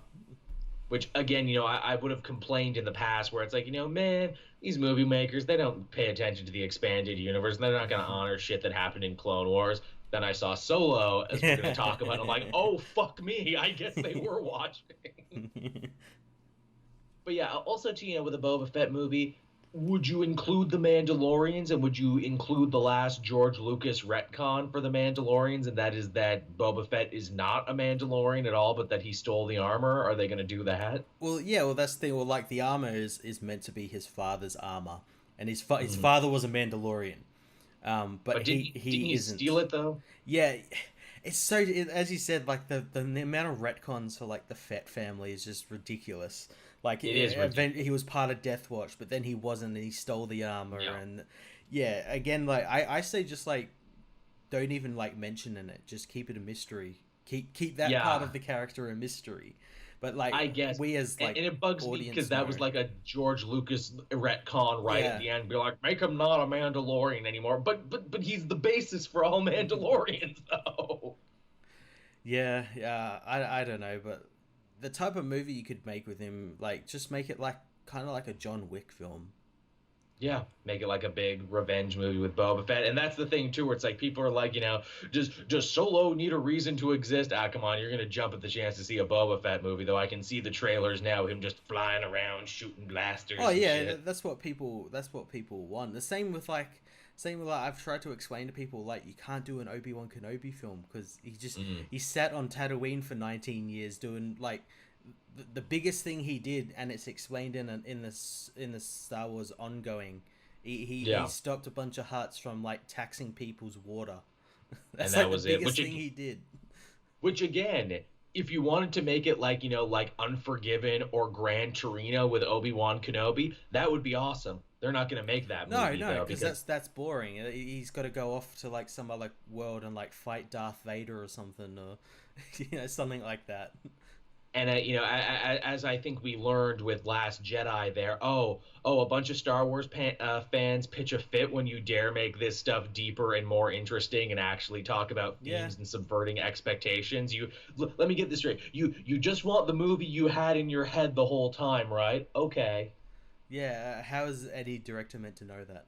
Which, again, I would have complained in the past where it's like, man, these movie makers, they don't pay attention to the expanded universe, and they're not going to honor shit that happened in Clone Wars. Then I saw Solo, as we're going to talk about, and I'm like, oh, fuck me, I guess they were watching. But yeah, also too, with a Boba Fett movie, would you include the Mandalorians, and would you include the last George Lucas retcon for the Mandalorians, and that is that Boba Fett is not a Mandalorian at all, but that he stole the armor? Are they going to do that? Well, yeah, that's the thing. Well, like, the armor is meant to be his father's armor, and his father was a Mandalorian. But he isn't. Steal it though? Yeah. It's so, as you said, like the amount of retcons for like the Fett family is just ridiculous. Like, he was part of Death Watch, but then he wasn't, and he stole the armor. Yeah. And yeah, again, like I say, just like don't even like mention in it. Just keep it a mystery. Keep that part Yeah, of the character a mystery. But like I guess. we as And like it bugs me because audience that was know. like a George Lucas retcon right at Yeah. the end. Be like, make him not a Mandalorian anymore. But he's the basis for all Mandalorians, though. Yeah, yeah. I don't know, but the type of movie you could make with him, like just make it like kind of like a John Wick film. Yeah, make it like a big revenge movie with Boba Fett, and that's the thing too, where it's like people are like, does Solo need a reason to exist? Ah, come on, you're gonna jump at the chance to see a Boba Fett movie, though. I can see the trailers now, him just flying around shooting Oh blasters and yeah, shit. that's what people want. The same with like I've tried to explain to people like you can't do an Obi-Wan Kenobi film because Mm, he sat on Tatooine for 19 years doing like the biggest thing he did, and it's explained in the Star Wars ongoing. He yeah, stopped a bunch of huts from like taxing people's water. and That's that like the was it. biggest thing he did. Which again, if you wanted to make it like like Unforgiven or Gran Torino with Obi-Wan Kenobi, that would be awesome. They're not gonna make that No, movie no, though because because that's boring. He's got to go off to like some other world and like fight Darth Vader or something, or something like that. and as I think we learned with Last Jedi, there, a bunch of Star Wars fans pitch a fit when you dare make this stuff deeper and more interesting and actually talk about Yeah, themes and subverting expectations. Let me get this straight. You just want the movie you had in your head the whole time, right? Okay. yeah. How is Eddie director meant to know that?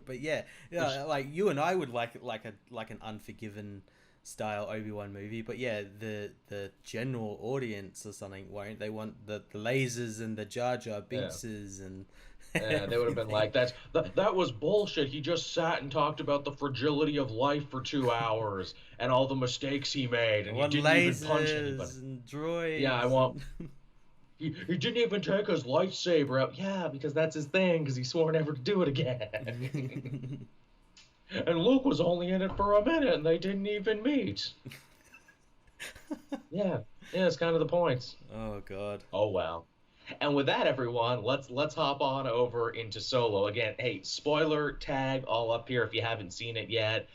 But yeah, Which yeah. Like you and I would like an Unforgiven style Obi-Wan movie, but yeah, the general audience or something won't. They want the lasers and the Jar Jar yeah. Binkses and Yeah, they would have been everything. like, that was bullshit. He just sat and talked about the fragility of life for 2 hours and all the mistakes he made, I and he want didn't even punch anybody. lasers and Yeah, I droids want. and He didn't even take his lightsaber out. Yeah, because that's his thing, because he swore never to do it again. And Luke was only in it for a minute, and they didn't even meet. Yeah, yeah, it's kind of the point. Oh god. Oh well. And with that, everyone, let's hop on over into Solo again. Hey, spoiler tag all up here if you haven't seen it yet.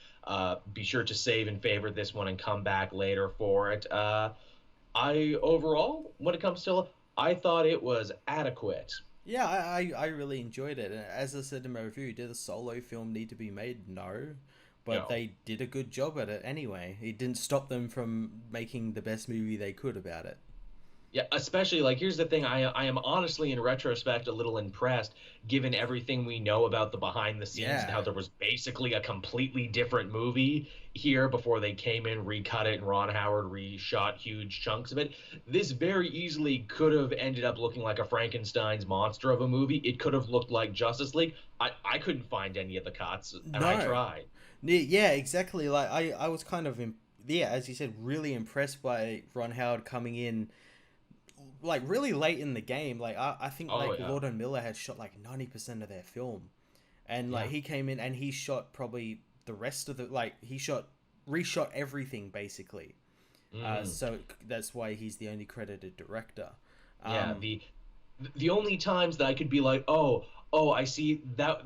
Be sure to save and favorite this one and come back later for it. I overall, when it comes to, I thought it was adequate. Yeah, I really enjoyed it. And as I said in my review, did a Solo film need to be made? No. But No. they did a good job at it anyway. It didn't stop them from making the best movie they could about it. Yeah, especially like here's the thing. I am honestly in retrospect a little impressed given everything we know about the behind the scenes and Yeah. how there was basically a completely different movie here before they came in, recut it, and Ron Howard reshot huge chunks of it. This very easily could have ended up looking like a Frankenstein's monster of a movie. It could have looked like Justice League. I couldn't find any of the cuts, and I No. tried. Yeah, exactly. Like I was kind of yeah, as you said, really impressed by Ron Howard coming in like really late in the game. Like I think Oh like yeah, Lord and Miller had shot like 90% of their film, and like yeah. he came in and he shot probably the rest of the like he shot reshot everything basically. Mm. So that's why he's the only credited director. Yeah, Um, the only times that I could be like, I see that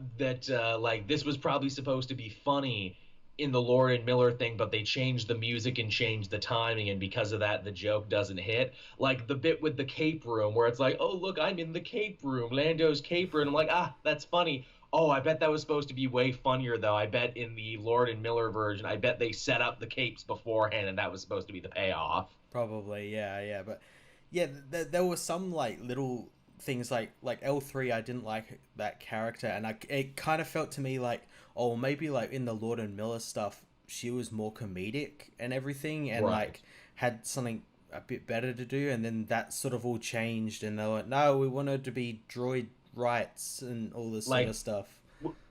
like this was probably supposed to be funny in the Lord and Miller thing, but they changed the music and changed the timing, and because of that, the joke doesn't hit. Like the bit with the cape room, where it's like, oh look, I'm in the cape room, Lando's cape room. I'm like, that's funny. Oh, I bet that was supposed to be way funnier though. I bet in the Lord and Miller version, I bet they set up the capes beforehand, and that was supposed to be the payoff. Probably, yeah, yeah, but yeah, there were some like little things like L3. I didn't like that character, and it kind of felt to me like, oh, maybe like in the Lord and Miller stuff, she was more comedic and everything, and Right. like had something a bit better to do, and then that sort of all changed, and they were like, no, we want her to be droid rights and all this sort Like of stuff.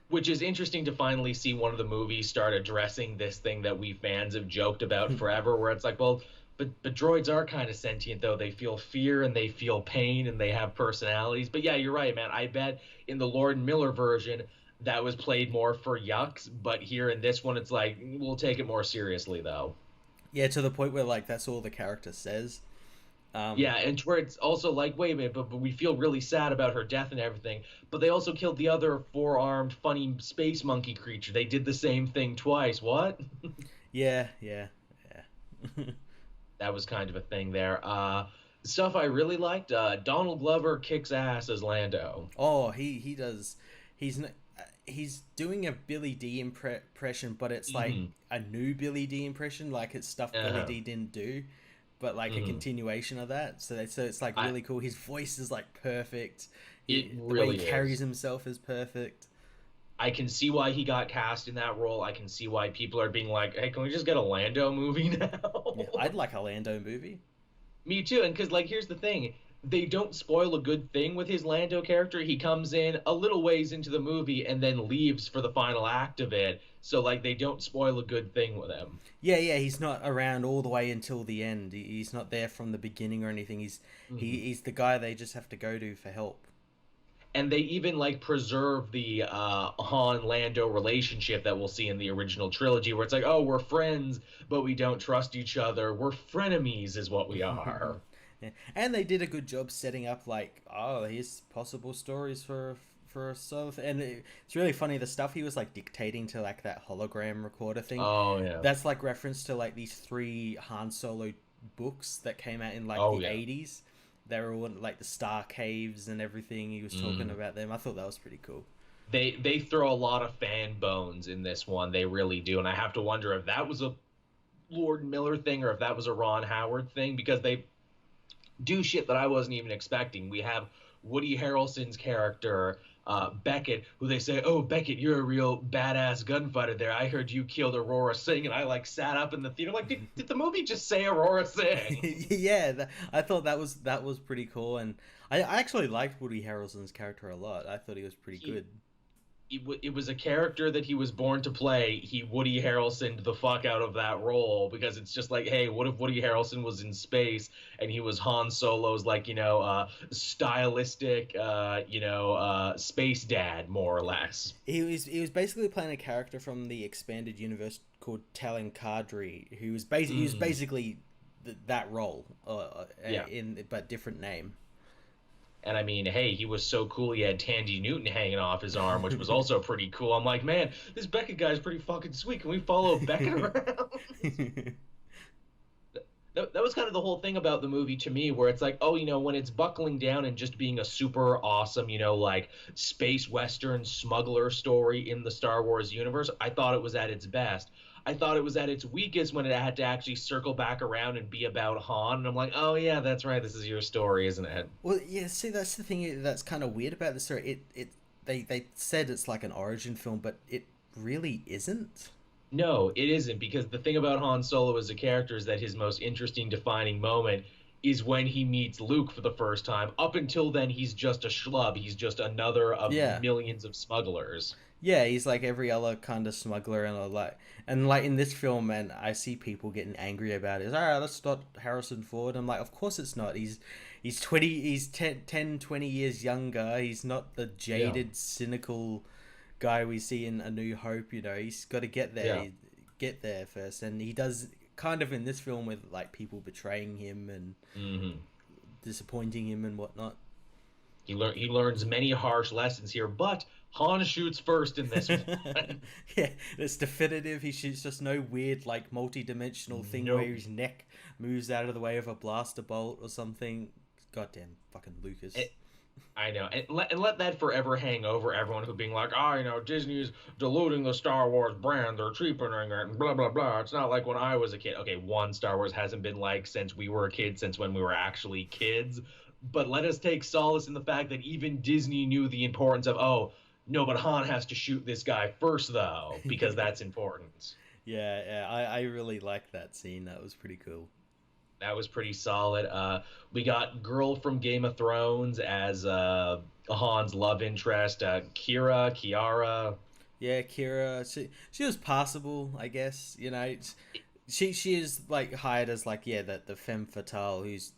which is interesting to finally see one of the movies start addressing this thing that we fans have joked about forever, where it's like, well, but droids are kind of sentient though. They feel fear and they feel pain and they have personalities. But yeah, you're right, man. I bet in the Lord Miller version that was played more for yucks, but here in this one it's like we'll take it more seriously though. Yeah, to the point where like that's all the character says. Um, Yeah, and where it's also like, wait a minute, but we feel really sad about her death and everything. But they also killed the other four-armed, funny space monkey creature. They did the same thing twice. What? yeah, yeah, yeah. That was kind of a thing there. Stuff I really liked. Donald Glover kicks ass as Lando. Oh, he does. He's doing a Billy D impression, but it's like Hmm. a new Billy D impression, like it's stuff Billy Uh, D didn't do, but like a hmm. continuation of that. So it's like I really cool. His voice is like perfect. It The way he really carries is. himself is perfect. I can see why he got cast in that role. I can see why people are being like, "Hey, can we just get a Lando movie Yeah, now?" I'd like a Lando movie. Me too. And because, like, here's the thing. They don't spoil a good thing with his Lando character. He comes in a little ways into the movie and then leaves for the final act of it. So, like, they don't spoil a good thing with him. Yeah, yeah, he's not around all the way until the end. He's not there from the beginning or anything. Mhm. He's the guy they just have to go to for help. And they even, like, preserve the Han Lando relationship that we'll see in the original trilogy, where it's like, oh, we're friends, but we don't trust each other. We're frenemies, is what we are. Yeah. And they did a good job setting up like, oh, here's possible stories for stuff. And it's really funny the stuff he was like dictating to like that hologram recorder thing. Oh, yeah. That's like reference to like these three Han Solo books that came out in like Oh, the yeah. 80s. They were all like the Star Caves and everything. He was talking Mm. about them. I thought that was pretty cool. They throw a lot of fan bones in this one. They really do. And I have to wonder if that was a Lord Miller thing or if that was a Ron Howard thing because they do shit that I wasn't even expecting. We have Woody Harrelson's character, Beckett, who they say, "Oh, Beckett, you're a real badass gunfighter there. I heard you killed Aurora Singh," and I like sat up in the theater like, did the movie just say Aurora Singh? Yeah, I thought that was pretty cool, and I actually liked Woody Harrelson's character a lot. I thought he was pretty He good. it was a character that he was born to play. He Woody Harrelson the fuck out of that role because it's just like, hey, what if Woody Harrelson was in space and he was Han Solo's like stylistic space dad more or less. He was basically playing a character from the expanded universe called Talon Kadri, who was he was Mm, basically that role, yeah. in but different name. And I mean, hey, he was so cool. He had Tandy Newton hanging off his arm, which was also pretty cool. I'm like, man, this Beckett guy's pretty fucking sweet. Can we follow Beckett around? That was kind of the whole thing about the movie to me, where it's like, oh, when it's buckling down and just being a super awesome, like space western smuggler story in the Star Wars universe, I thought it was at its best. I thought it was at its weakest when it had to actually circle back around and be about Han. And I'm like, oh, yeah, that's right. This is your story, isn't it? Well, yeah. See, that's the thing that's kind of weird about the story. They said it's like an origin film, but it really isn't. No, it isn't, because the thing about Han Solo as a character is that his most interesting defining moment is when he meets Luke for the first time. Up until then, he's just a schlub. He's just another of Yeah. millions of smugglers. Yeah, he's like every other kind of smuggler and like in this film, and I see people getting angry about it. It's, all right, that's not Harrison Ford. I'm like, of course it's not. He's 20, he's 20 years younger. He's not the Yeah, jaded, cynical guy we see in A New Hope. He's got to yeah. get there first, and he does kind of in this film with like people betraying him and Hmm. disappointing him and whatnot. He learns many harsh lessons here, but Han shoots first in this one. Yeah, it's definitive. He shoots just no weird, like, multi-dimensional thing where Nope. his neck moves out of the way of a blaster bolt or something. Goddamn fucking Lucas. I know, and let that forever hang over everyone who being like, oh, Disney's diluting the Star Wars brand, they're cheapening it, and blah blah blah. It's not like when I was a kid. Okay, one, Star Wars hasn't been like since we were a kid, since when we were actually kids. But let us take solace in the fact that even Disney knew the importance of, oh, no, but Han has to shoot this guy first though, because that's important. Yeah, yeah, I really like that scene. That was pretty cool. That was pretty solid. We got girl from Game of Thrones as Han's love interest, Kiara. Yeah, Kira, she was passable, I guess. She is like hired as like the femme fatale who's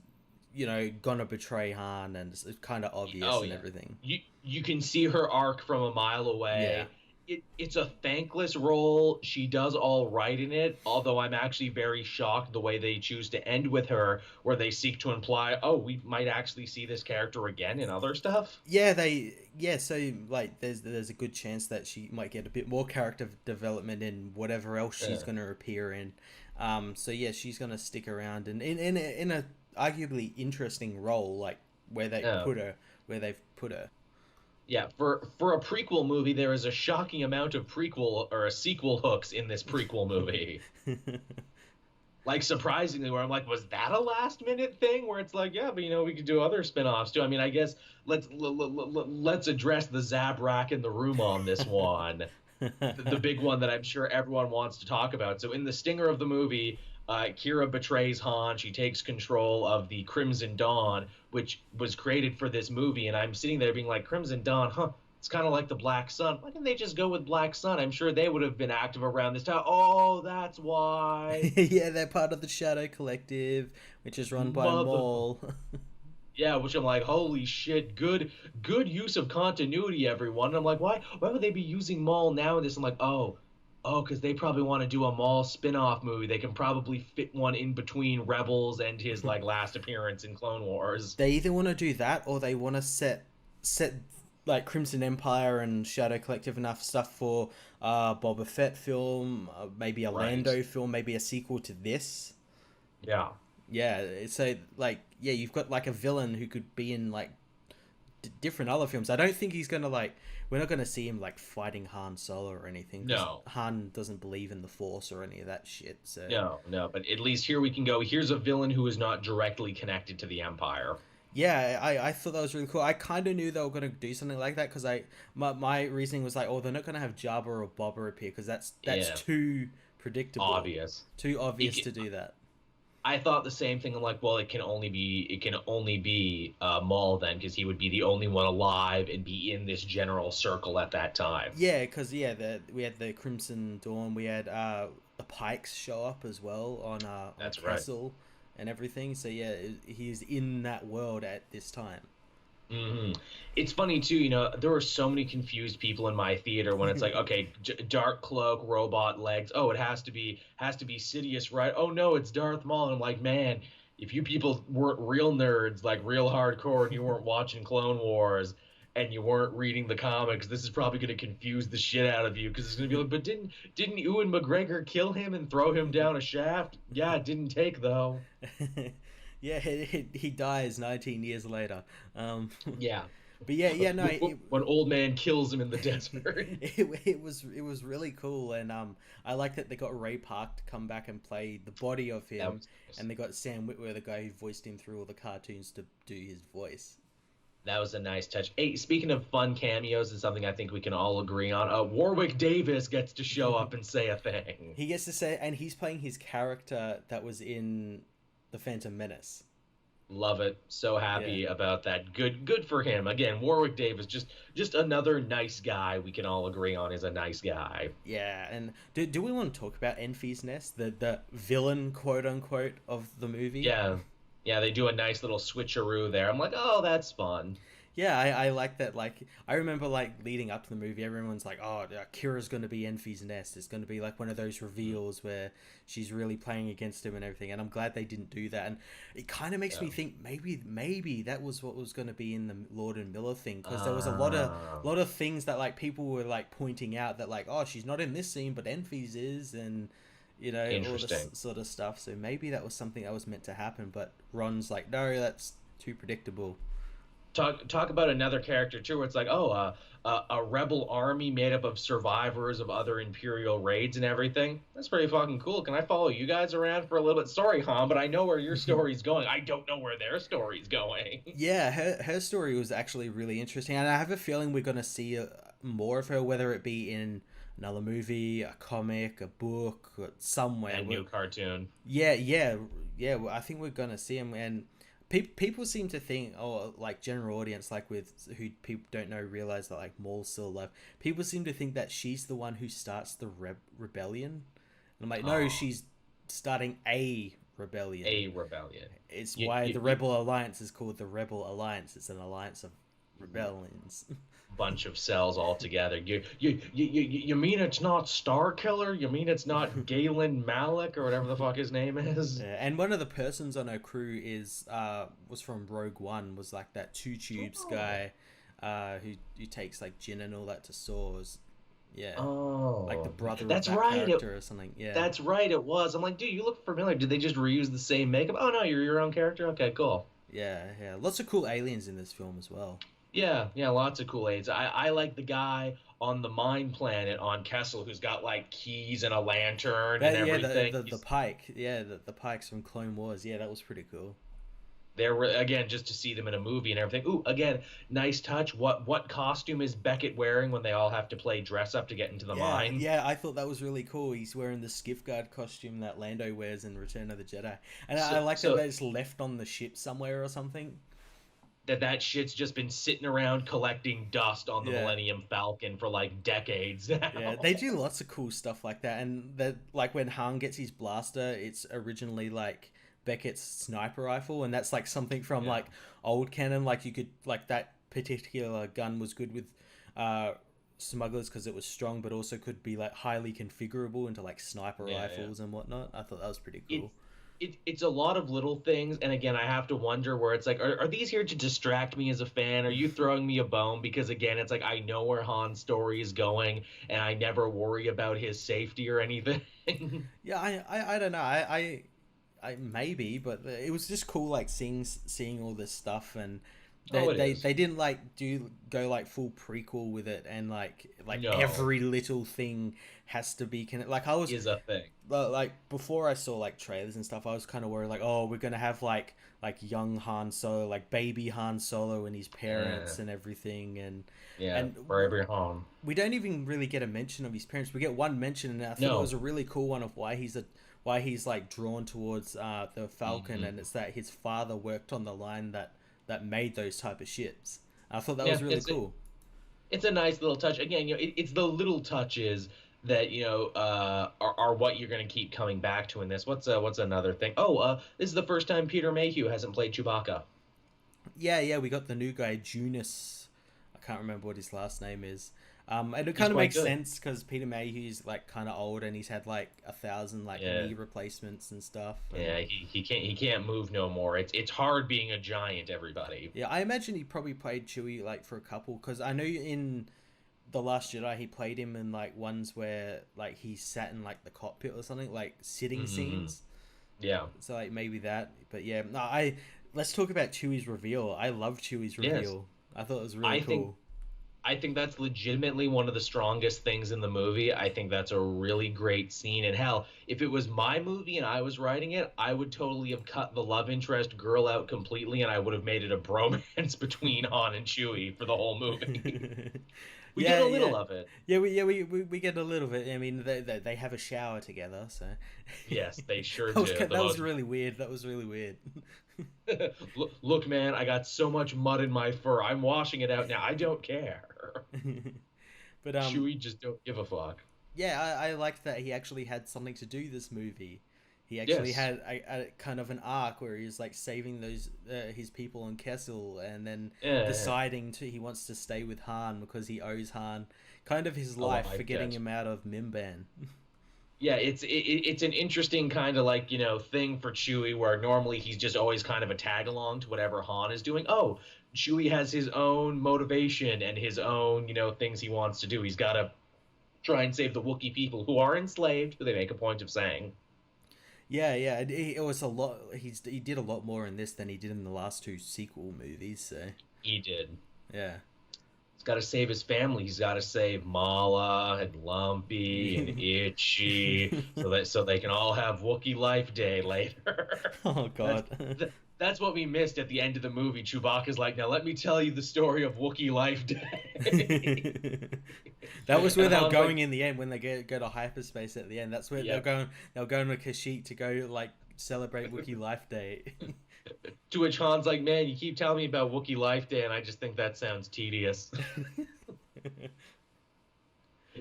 gonna betray Han, and it's kind of obvious Oh and yeah, everything. you can see her arc from a mile away, Yeah. it's a thankless role. She does all right in it, although I'm actually very shocked the way they choose to end with her, where they seek to imply, oh, we might actually see this character again in other stuff. So like there's a good chance that she might get a bit more character development in whatever else she's Yeah. going to appear in. So yeah, she's going to stick around and in a arguably interesting role, like Yeah. where they've put her. Yeah, for a prequel movie, there is a shocking amount of prequel or a sequel hooks in this prequel movie. Like surprisingly, where I'm like, was that a last minute thing? Where it's like, yeah, but we could do other spin-offs too. I mean, I guess let's address the Zabrak in the room on this one, the big one that I'm sure everyone wants to talk about. So in the stinger of the movie, Kira betrays Han. She takes control of the Crimson Dawn, which was created for this movie. And I'm sitting there being like, Crimson Dawn, huh? It's kind of like the Black Sun. Why didn't they just go with Black Sun? I'm sure they would have been active around this time. Oh, that's why. Yeah, they're part of the Shadow Collective, which is run by Mother. Maul. Yeah, which I'm like, holy shit, good use of continuity, everyone. And I'm like, why would they be using Maul now in this? I'm like, because they probably want to do a Maul spin-off movie. They can probably fit one in between Rebels and his like last appearance in Clone Wars. They either want to do that or they want to set like Crimson Empire and Shadow Collective enough stuff for Boba Fett film, maybe a Right. Lando film, maybe a sequel to this. Yeah. Yeah, so like yeah, you've got like a villain who could be in like different other films. I don't think he's gonna like. We're not gonna see him like fighting Han Solo or anything because No. Han doesn't believe in the Force or any of that shit. So No. But at least here we can go. Here's a villain who is not directly connected to the Empire. yeah, I thought that was really cool. I kind of knew they were gonna do something like that because my reasoning was like, oh, they're not gonna have Jabba or Boba appear because that's Yeah. too predictable, Obvious. too obvious It, to do that. I thought the same thing. I'm like, well, it can only be Maul then, because he would be the only one alive and be in this general circle at that time. Yeah, because we had the Crimson Dawn, we had the Pikes show up as well on That's right. Castle and everything. So yeah, he's in that world at this time. hmm It's funny too. There were so many confused people in my theater when it's like, okay, dark cloak, robot legs. Oh, it has to be Sidious, right? Oh no, it's Darth Maul. And I'm like, man, if you people weren't real nerds, like real hardcore, and you weren't watching Clone Wars, and you weren't reading the comics, this is probably going to confuse the shit out of you because it's going to be like, but didn't Ewan McGregor kill him and throw him down a shaft? Yeah, it didn't take though. Yeah, he dies 19 years later. Um, Yeah. but yeah, no, When old man kills him in the desert. it was really cool, and I like that they got Ray Park to come back and play the body of That him, was nice. and they got Sam Witwer, the guy who voiced him through all the cartoons, to do his voice. That was a nice touch. Hey, speaking of fun cameos, and something I think we can all agree on, Warwick Davis gets to show up and say a thing. He gets to say, and he's playing his character that was in the Phantom Menace. Love it. So Yeah. happy about that. Good for him. Again, Warwick Davis, just another nice guy we can all agree on is a nice guy. Yeah, and do we want to talk about Enfy's Nest, the villain, quote unquote, of the movie? Yeah. Yeah, they do a nice little switcheroo there. I'm like, oh, that's fun. Yeah, I like that. Like, I remember like leading up to the movie, everyone's like, "Oh, Kira's going to be Enfy's Nest. It's going to be like one of those reveals where she's really playing against him and everything." And I'm glad they didn't do that. And it kind of makes Yeah. me think maybe that was what was going to be in the Lord and Miller thing because there was a Ah, lot of things that like people were like pointing out that like, "Oh, she's not in this scene, but Enfy's is," and all this interesting. sort of stuff. So maybe that was something that was meant to happen, but Ron's like, "No, that's too predictable." Talk about another character too, where it's like, a rebel army made up of survivors of other imperial raids and everything. That's pretty fucking cool. Can I follow you guys around for a little bit? Sorry, Han, but I know where your story's going. I don't know where their story's going. Yeah, her story was actually really interesting, and I have a feeling we're gonna see more of her, whether it be in another movie, a comic, a book, or somewhere. And new cartoon. Yeah. Well, I think we're gonna see him, and people seem to think, or like general audience, like with who people don't know, realize that like Maul's still alive. People seem to think that she's the one who starts the rebellion, and I'm like, no, Oh, she's starting a rebellion. a rebellion. It's You, why you, the you, Rebel Alliance is called the Rebel Alliance. It's an alliance of rebellions. Bunch of cells all together. You mean it's not Star Killer? You mean it's not Galen Malik or whatever the fuck his name is? Yeah, and one of the persons on our crew is was from Rogue One, was like that Two Tubes guy, who takes like gin and all that to Saws. Yeah. Like the Oh, brother of that's that right. character or something. Yeah. That's right. It was. I'm like, dude, you look familiar. Did they just reuse the same makeup? Oh no, you're your own character. Okay, cool. Yeah, yeah. Lots of cool aliens in this film as well. Yeah, yeah, lots of cool aids. I like the guy on the mine planet on Kessel who's got like keys and a lantern and Yeah, everything. the Pike. Yeah, the Pikes from Clone Wars. Yeah, that was pretty cool. There were again just to see them in a movie and everything. Ooh, again, nice touch. What costume is Beckett wearing when they all have to play dress up to get into the Yeah, mine? yeah, I thought that was really cool. He's wearing the skiff guard costume that Lando wears in Return of the Jedi, and I So like that so it's left on the ship somewhere or something. that shit's just been sitting around collecting dust on the Yeah. Millennium Falcon for like decades Yeah, now. they do lots of cool stuff like that, and that like when Han gets his blaster, it's originally like Beckett's sniper rifle, and that's like something from Yeah. like old canon. Like you could like that particular gun was good with uh smugglers because it was strong, but also could be like highly configurable into like sniper Yeah, yeah. rifles and whatnot. I thought that was pretty It, cool. it's a lot of little things, and again, I have to wonder where it's like, are these here to distract me as a fan? Are you throwing me a bone? Because again, it's like I know where Han's story is going, and I never worry about his safety or anything. Yeah, I don't know. I maybe, but it was just cool like seeing all this stuff, and Oh, it is. they didn't like do go like full prequel with it, and like No, every little thing has to be like I was is a thing. like before I saw like trailers and stuff, I was kind of worried like, oh, we're gonna have like young Han Solo, like baby Han Solo and his Yeah, parents and everything, yeah, and Forever Home. we don't even really get a mention of his parents. We get one mention, and I thought it No. was a really cool one of why he's like drawn towards the Falcon, Hmm. and it's that his father worked on the line that made those type of ships. I thought that Yeah, was really cool. it's a nice little touch. Again, it's the little touches that are what you're going to keep coming back to in this. What's another thing? Oh, this is the first time Peter Mayhew hasn't played Chewbacca. Yeah, yeah, we got the new guy, Junus. I can't remember what his last name is. And it He's kind of quite makes good. sense because Peter Mayhew's like kind of old, and he's had like 1,000 like Yeah, knee replacements and stuff. And yeah, he can't move no more. It's hard being a giant. Everybody. yeah, I imagine he probably played Chewie like for a couple, because I know in the Last Jedi he played him in like ones where like he sat in like the cockpit or something, like sitting Hmm. scenes. Yeah. So like maybe that, but yeah, no, I let's talk about Chewie's reveal. I love Chewie's Yes. reveal. I thought it was I really think cool. I think that's legitimately one of the strongest things in the movie. I think that's a really great scene. And hell, if it was my movie and I was writing it, I would totally have cut the love interest girl out completely, and I would have made it a bromance between Han and Chewie for the whole movie. We get Yeah, a yeah, little of it. yeah. We get a little bit. I mean, they have a shower together, so Yes, they sure that was do. The that was most really weird. That was really weird. look, man, I got so much mud in my fur. I'm washing it out now. I don't care. But Chewie just don't give a fuck. yeah, I liked that he actually had something to do this movie. He actually Yes. had a kind of an arc where he was like saving those his people on Kessel, and then Yeah, yeah. deciding he wants to stay with Han because he owes Han kind of his A life for life getting debt. him out of Mimban. Yeah, it's an interesting kind of like, thing for Chewie where normally he's just always kind of a tag along to whatever Han is doing. Oh, Chewie has his own motivation and his own, things he wants to do. He's got to try and save the Wookiee people who are enslaved, who they make a point of saying. Yeah, yeah, it was a lot. He did a lot more in this than he did in the last two sequel movies. So He did. yeah. He's got to save his family. He's got to save Mala and Lumpy and Itchy so they can all have Wookiee Life Day later. Oh That's God. that's what we missed at the end of the movie. Chewbacca's like, now let me tell you the story of Wookiee Life Day. That was where And they were Han's like, going in the end when they go to hyperspace at the end. That's where yep. they're going to Kashyyyk to go like celebrate Wookiee Life Day. To which Han's like, man, you keep telling me about Wookiee Life Day, and I just think that sounds tedious.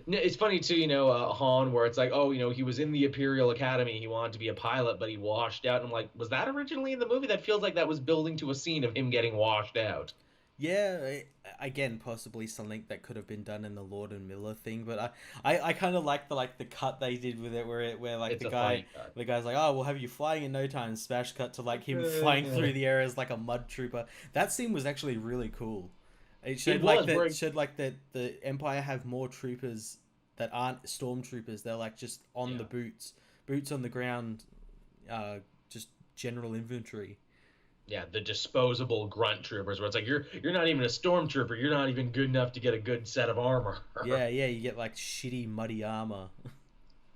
It's funny too, Han, where it's like, oh, he was in the Imperial Academy, he wanted to be a pilot, but he washed out. And I'm like, was that originally in the movie? That feels like that was building to a scene of him getting washed out. Yeah, again, possibly something that could have been done in the Lord and Miller thing, but I kind of like the cut they did with it, where like It's a funny cut. the guy's like, oh, we'll have you flying in no time. Smash cut to like him flying through the air as like a mud trooper. That scene was actually really cool. It showed that the Empire have more troopers that aren't stormtroopers. They're like just on the boots on the ground, just general infantry. Yeah, the disposable grunt troopers, where it's like you're not even a stormtrooper. You're not even good enough to get a good set of armor. Yeah, you get like shitty muddy armor.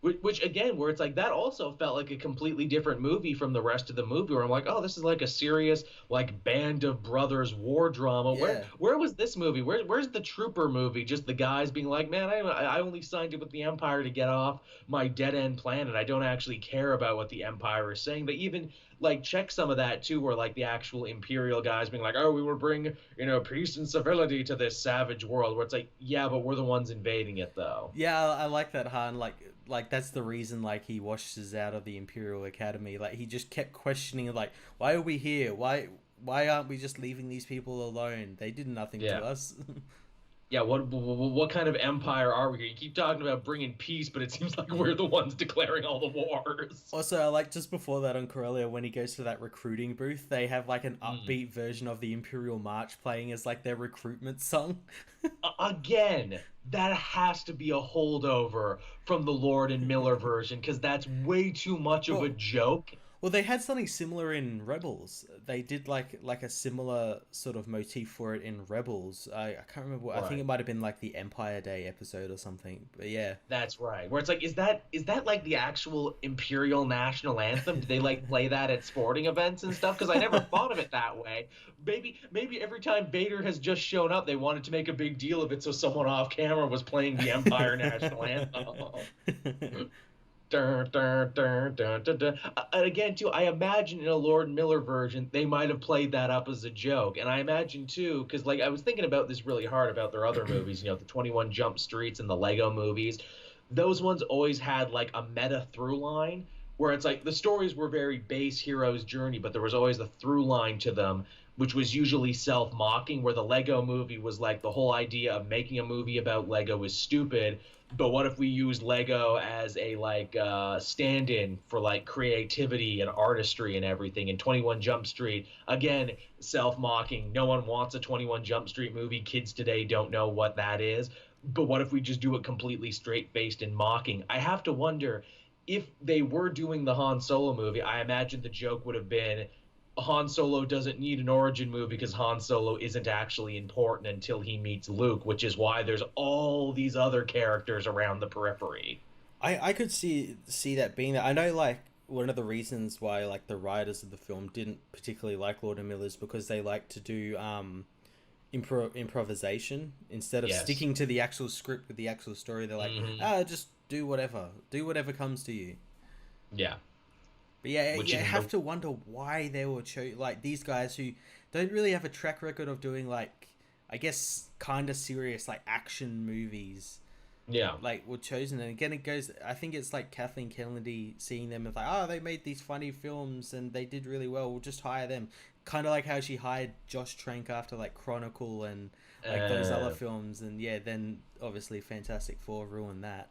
Which again, where it's like that also felt like a completely different movie from the rest of the movie. Where I'm like, oh, this is like a serious like band of brothers war drama. Yeah. Where was this movie? Where's the Trooper movie? Just the guys being like, man, I only signed up with the Empire to get off my dead end planet. I don't actually care about what the Empire is saying. They even like check some of that too, where like the actual Imperial guys being like, oh, we will bring peace and civility to this savage world. Where it's like, yeah, but we're the ones invading it though. Yeah, I like that, Han. Like that's the reason like he washes out of the Imperial Academy. Like he just kept questioning like, why are we here? Why aren't we just leaving these people alone? They did nothing to us. Yeah, what kind of empire are we here? You keep talking about bringing peace, but it seems like we're the ones declaring all the wars. Also, I like just before that on Corellia, when he goes to that recruiting booth, they have like an upbeat version of the Imperial March playing as like their recruitment song. Again, that has to be a holdover from the Lord and Miller version, because that's way too much of a joke. Well, they had something similar in Rebels. They did like a similar sort of motif for it in Rebels. I can't remember. I think it might have been like the Empire Day episode or something. But yeah, that's right. Where it's like, is that like the actual Imperial national anthem? Do they like play that at sporting events and stuff? Because I never thought of it that way. Maybe every time Vader has just shown up, they wanted to make a big deal of it, so someone off camera was playing the Empire national anthem. Dun, dun, dun, dun, dun, dun. And again, too, I imagine in a Lord Miller version, they might have played that up as a joke. And I imagine, too, because like I was thinking about this really hard about their other movies, the 21 Jump Streets and the Lego movies. Those ones always had like a meta through line where it's like the stories were very base hero's journey, but there was always a through line to them, which was usually self-mocking, where the Lego movie was like the whole idea of making a movie about Lego is stupid. But what if we use Lego as a like stand-in for like creativity and artistry and everything? And 21 Jump Street, again, self-mocking. No one wants a 21 Jump Street movie. Kids today don't know what that is. But what if we just do it completely straight-faced and mocking? I have to wonder, if they were doing the Han Solo movie, I imagine the joke would have been, Han Solo doesn't need an origin movie because Han Solo isn't actually important until he meets Luke, which is why there's all these other characters around the periphery. I could see that being that. I know like one of the reasons why like the writers of the film didn't particularly like Lord and Miller's because they like to do improvisation instead of sticking to the actual script with the actual story. They're like, just do whatever comes to you. Yeah. But yeah, you have to wonder why they were like these guys who don't really have a track record of doing like, I guess, kind of serious like action movies. Yeah. Like were chosen, and again it goes. I think it's like Kathleen Kennedy seeing them and like, oh, they made these funny films and they did really well. We'll just hire them. Kind of like how she hired Josh Trank after like Chronicle and like those other films, and yeah, then obviously Fantastic Four ruined that.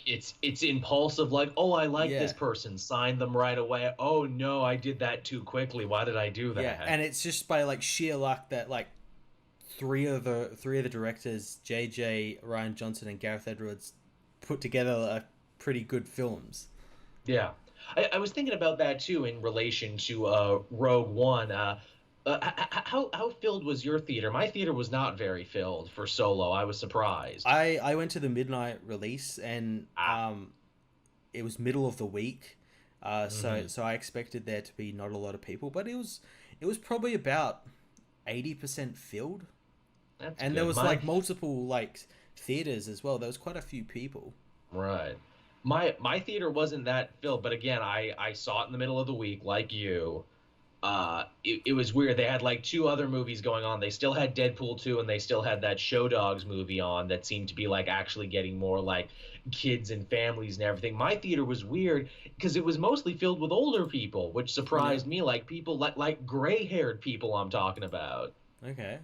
It's impulsive, like, oh, I like this person, sign them right away. Oh no, I did that too quickly. Why did I do that? Yeah, and it's just by like sheer luck that like three of the directors, JJ, Ryan Johnson, and Gareth Edwards, put together pretty good films. Yeah. I was thinking about that too in relation to Rogue One. How filled was your theater? My theater was not very filled for Solo. I was surprised. I went to the midnight release and it was middle of the week, so I expected there to be not a lot of people, but it was probably about 80% filled. That's and good. There was like multiple like theaters as well. There was quite a few people. Right. My theater wasn't that filled, but again, I saw it in the middle of the week, like you. It was weird. They had like two other movies going on. They still had Deadpool 2, and they still had that Show Dogs movie on that seemed to be like actually getting more like kids and families and everything. My theater was weird because it was mostly filled with older people, which surprised me. Like people like gray-haired people I'm talking about. Okay.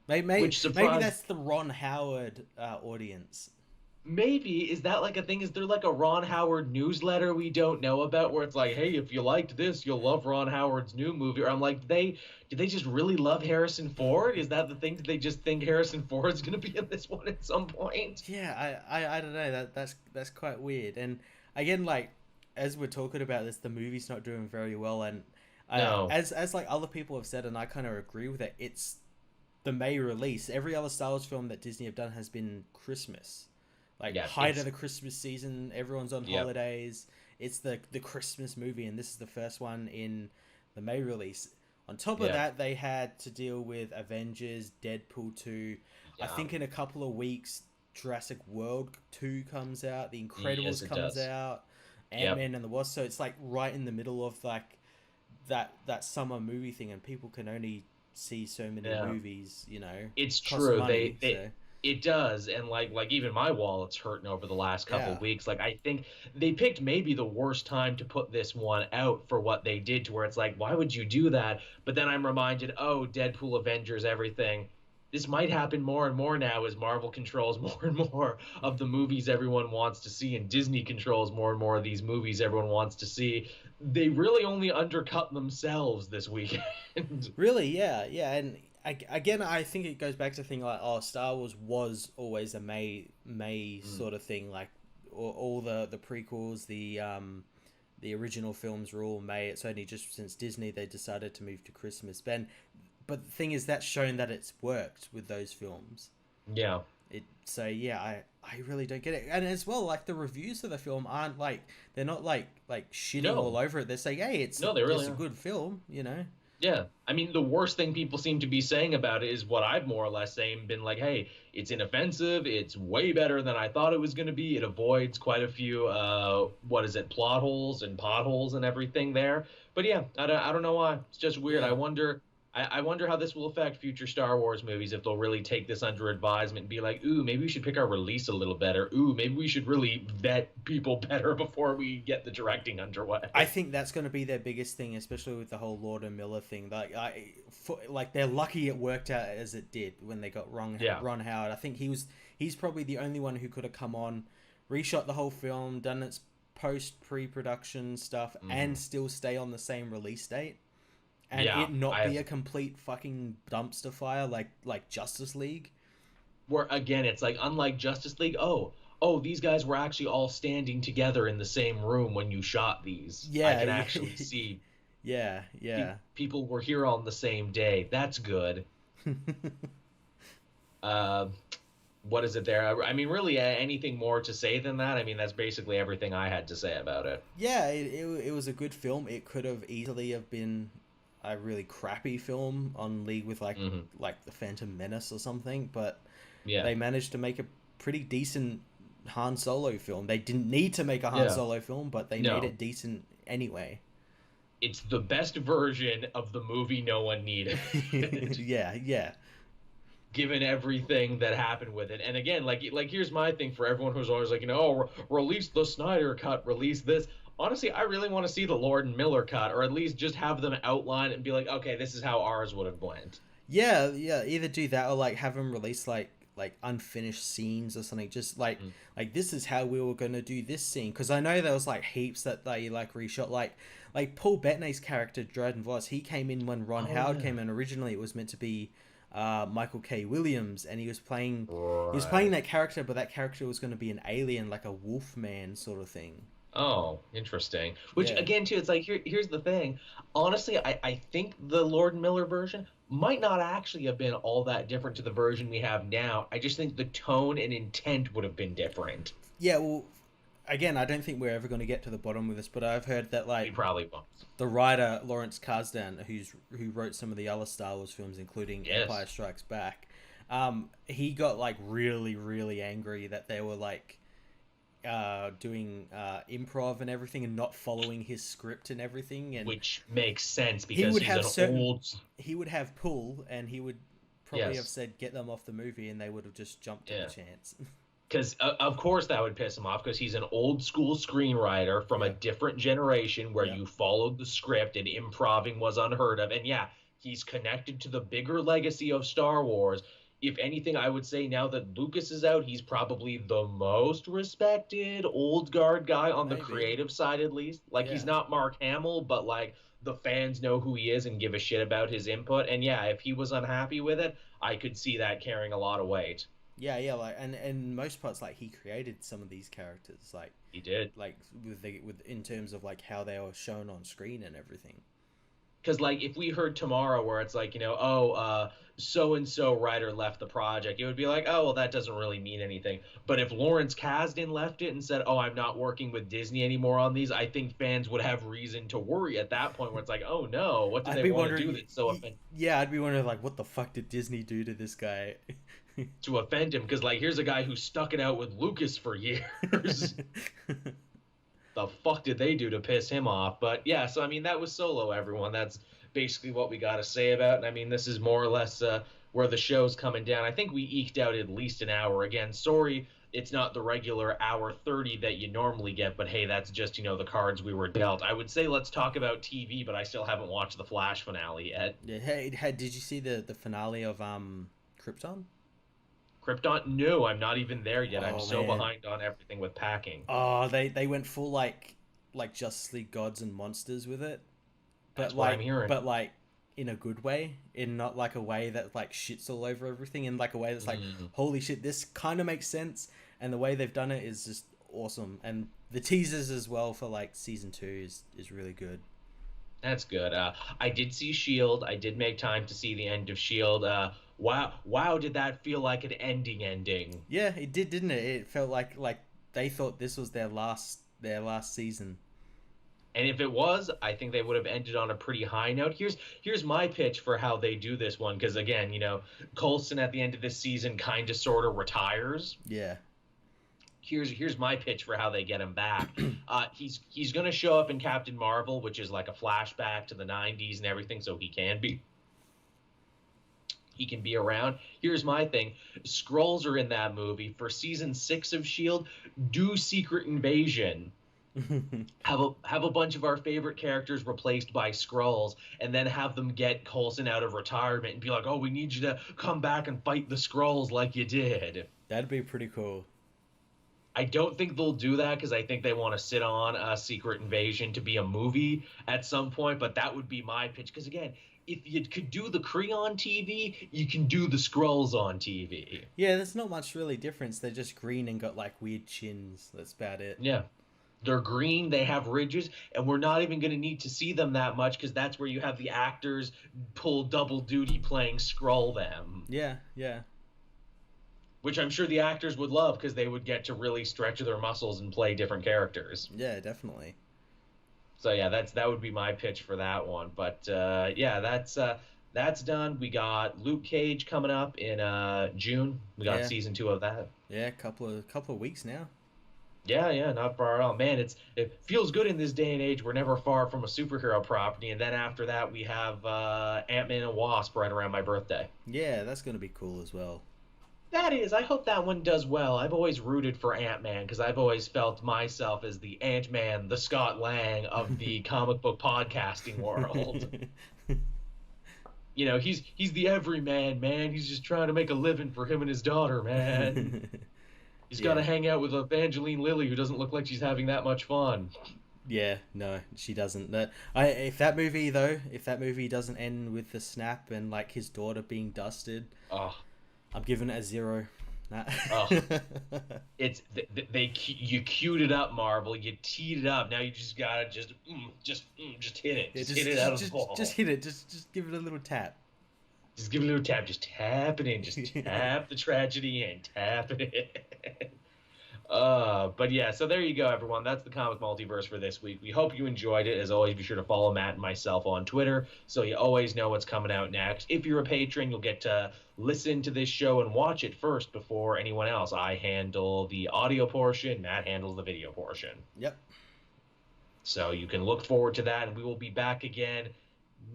which Maybe surprised. that's the Ron Howard audience. Maybe is that like a thing? Is there like a Ron Howard newsletter we don't know about where it's like, hey, if you liked this, you'll love Ron Howard's new movie? Or I'm like, did they just really love Harrison Ford? Is that the thing? Did they just think Harrison Ford's gonna be in this one at some point? Yeah, I don't know. That's quite weird. And again, like as we're talking about this, the movie's not doing very well, and No. as like other people have said, and I kind of agree with it. It's the May release. Every other Star Wars film that Disney have done has been Christmas, like Yeah, height of the Christmas season. Everyone's on yep, holidays. It's the Christmas movie, and this is the first one in the May release. On top of yeah, that, they had to deal with Avengers, Deadpool 2. I yeah. think in a couple of weeks, Jurassic World 2 comes out, The Yes, Incredibles it comes does. out, Yep. Ant-Man and the Wasp. So it's like right in the middle of like that summer movie thing, and people can only see so many Yeah. movies, you know. It's Cost true. money, so It does, and like even my wallet's hurting over the last couple yeah. of weeks. Like I think they picked maybe the worst time to put this one out for what they did, to where it's like, why would you do that? But then I'm reminded, oh, Deadpool, Avengers, everything. This might happen more and more now as Marvel controls more and more of the movies everyone wants to see, and Disney controls more and more of these movies everyone wants to see. They really only undercut themselves this weekend. Really, yeah, yeah, and again, I think it goes back to the thing like, oh, Star Wars was always a May Mm, sort of thing. Like all the prequels, the original films were all May. It's only just since Disney they decided to move to Christmas. But the thing is, that's shown that it's worked with those films. yeah. So yeah, I really don't get it. And as well, like the reviews of the film aren't like they're not like shitting all No. over it. They're saying, hey, No, they really it's a are. good film, you know. Yeah. I mean, the worst thing people seem to be saying about it is what I've more or less saying, been like, hey, it's inoffensive. It's way better than I thought it was going to be. It avoids quite a few, what is it, plot holes and potholes and everything there. But yeah, I don't know why. It's just weird. Yeah. I wonder how this will affect future Star Wars movies, if they'll really take this under advisement and be like, ooh, maybe we should pick our release a little better. Ooh, maybe we should really vet people better before we get the directing underway. I think that's going to be their biggest thing, especially with the whole Lord and Miller thing. Like they're lucky it worked out as it did when they got Yeah. Ron Howard. I think he's probably the only one who could have come on, reshot the whole film, done its pre-production stuff, Hmm. and still stay on the same release date, and Yeah. it not be I a complete fucking dumpster fire like Justice League. Where again, it's like, unlike Justice League, oh, these guys were actually all standing together in the same room when you shot these. I Yeah, can actually see yeah, yeah. people were here on the same day. That's good. Uh, what is it there? I mean, really, anything more to say than that? I mean, that's basically everything I had to say about it. Yeah, it was a good film. It could have easily have been a really crappy film on League with Hmm. like the Phantom Menace or something, but Yeah, they managed to make a pretty decent Han Solo film. They didn't need to make a Han yeah. Solo film, but they made No, it decent anyway. it's the best version of the movie no one needed. Yeah, yeah. Given everything that happened with it. And again, like here's my thing for everyone who's always like, oh, release the Snyder cut, release this. Honestly, I really want to see the Lord and Miller cut, or at least just have them outline it and be like, okay, this is how ours would have went. Yeah, yeah. Either do that or like have them release like unfinished scenes or something. Just Mm. like this is how we were gonna do this scene, because I know there was like heaps that they like reshot. Like Paul Bettany's character Dryden Voss. He came in when Ron Oh Howard yeah. came in. Originally, it was meant to be Michael K. Williams, and he was playing Right. that character, but that character was going to be an alien, like a wolf man sort of thing. Oh, interesting. Which Yeah. again, too, it's like, here's the thing. Honestly, I think the Lord and Miller version might not actually have been all that different to the version we have now. I just think the tone and intent would have been different. Yeah, well, again, I don't think we're ever going to get to the bottom of this, but I've heard that We like probably won't. the writer Lawrence Kasdan, who wrote some of the other Star Wars films, including Empire Yes. Strikes Back, he got like really really angry that they were like doing improv and everything and not following his script and everything, and Which makes sense he because would he's have an old. he would have pull, and he would probably have Yes. said get them off the movie, and they would have just jumped at Yeah. the chance. Because of course that would piss him off, because he's an old school screenwriter from a Yeah, different generation where yeah, you followed the script and improving was unheard of. And yeah, he's connected to the bigger legacy of Star Wars. if anything, I would say now that Lucas is out, he's probably the most respected old guard guy on the Maybe. creative side, at least. Like, he's Yeah. not Mark Hamill, but like the fans know who he is and give a shit about his input. And yeah, if he was unhappy with it, I could see that carrying a lot of weight. Yeah, yeah, like and most parts like he created some of these characters He did. like with in terms of like how they were shown on screen and everything. Because like if we heard tomorrow where it's like, oh, so and so writer left the project, it would be like, oh, well, that doesn't really mean anything. But if Lawrence Kasdan left it and said, oh, I'm not working with Disney anymore on these, I think fans would have reason to worry at that point where it's like, oh no, what do I'd they be want to do wondering, that's so offensive yeah, I'd be wondering like what the fuck did Disney do to this guy? to offend him? Because like here's a guy who stuck it out with Lucas for years. The fuck did they do to piss him off? But yeah, so I mean that was Solo, everyone. That's basically what we got to say about it. And I mean this is more or less where the show's coming down. I think we eked out at least an hour. Again, sorry it's not the regular hour 30 that you normally get, but hey, that's just the cards we were dealt. I would say let's talk about TV, but I still haven't watched the Flash finale yet. Yeah, hey, did you see the finale of Krypton? Krypton? No, I'm not even there yet. I'm Oh so man. behind on everything with packing. Oh, they went full like Justice League gods and monsters with it, That's but what I'm hearing. in a good way, in not like a way that like shits all over everything, in like a way that's like Mm. holy shit, this kind of makes sense, and the way they've done it is just awesome, and the teasers as well for like season 2 is really good. That's good. I did see Shield. I did make time to see the end of Shield. Wow, wow, did that feel like an ending? Yeah, it did, didn't it? It felt like they thought this was their last season. And if it was, I think they would have ended on a pretty high note. Here's my pitch for how they do this one, because again, Coulson at the end of this season kind of sort of retires. Yeah. Here's my pitch for how they get him back. He's gonna show up in Captain Marvel, which is like a flashback to the '90s and everything, so he can be around. Here's my thing: Skrulls are in that movie for season 6 of Shield. Do Secret Invasion. Have a bunch of our favorite characters replaced by Skrulls, and then have them get Coulson out of retirement and be like, "Oh, we need you to come back and fight the Skrulls like you did." That'd be pretty cool. I don't think they'll do that because I think they want to sit on a Secret Invasion to be a movie at some point. But that would be my pitch. Because again, if you could do the Kree on TV, you can do the Skrulls on TV. Yeah, there's not much really difference. They're just green and got like weird chins. That's about it. Yeah. They're green, they have ridges, and we're not even going to need to see them that much because that's where you have the actors pull double duty playing Skrull them. Yeah, yeah. Which I'm sure the actors would love because they would get to really stretch their muscles and play different characters. Yeah, definitely. So yeah, that would be my pitch for that one. But yeah, that's done. We got Luke Cage coming up in June. We got Yeah. season 2 of that. Yeah, couple of weeks now. Yeah, not far at all. Man, it feels good in this day and age. We're never far from a superhero property. And then after that, we have Ant-Man and Wasp right around my birthday. Yeah, that's gonna be cool as well. That is, I hope that one does well. I've always rooted for Ant-Man because I've always felt myself as the Ant-Man, the Scott Lang of the comic book podcasting world. He's the everyman, man. He's just trying to make a living for him and his daughter, man. He's got to Yeah. hang out with Evangeline Lilly, who doesn't look like she's having that much fun. Yeah, no, she doesn't. If that movie doesn't end with the snap and like his daughter being dusted, Oh, I'm giving it a 0. Nah. oh. You queued it up, Marvel. You teed it up. Now you just gotta just hit it. Yeah, Just hit it out of the ball. just hit it. Just give it a little tap. Just give it a little tap. Just tap it in. Just tap the tragedy in. Tap it in. But yeah, so there you go, everyone. That's the comic multiverse for this week. We hope you enjoyed it. As always, be sure to follow Matt and myself on Twitter so you always know what's coming out next. If you're a patron, you'll get to listen to this show and watch it first before anyone else. I handle the audio portion. Matt handles the video portion. Yep. So you can look forward to that, and we will be back again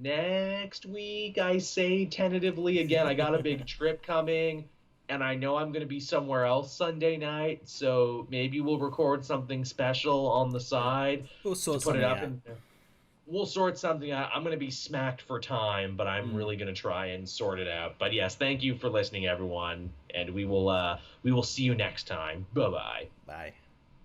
next week, I say tentatively. Again, I got a big trip coming, and I know I'm going to be somewhere else Sunday night, so maybe we'll record something special on the side We'll to sort put it something up. out. we'll sort something out. I'm going to be smacked for time, but I'm really going to try and sort it out. But yes, thank you for listening, everyone, and we will see you next time. Bye-bye. Bye.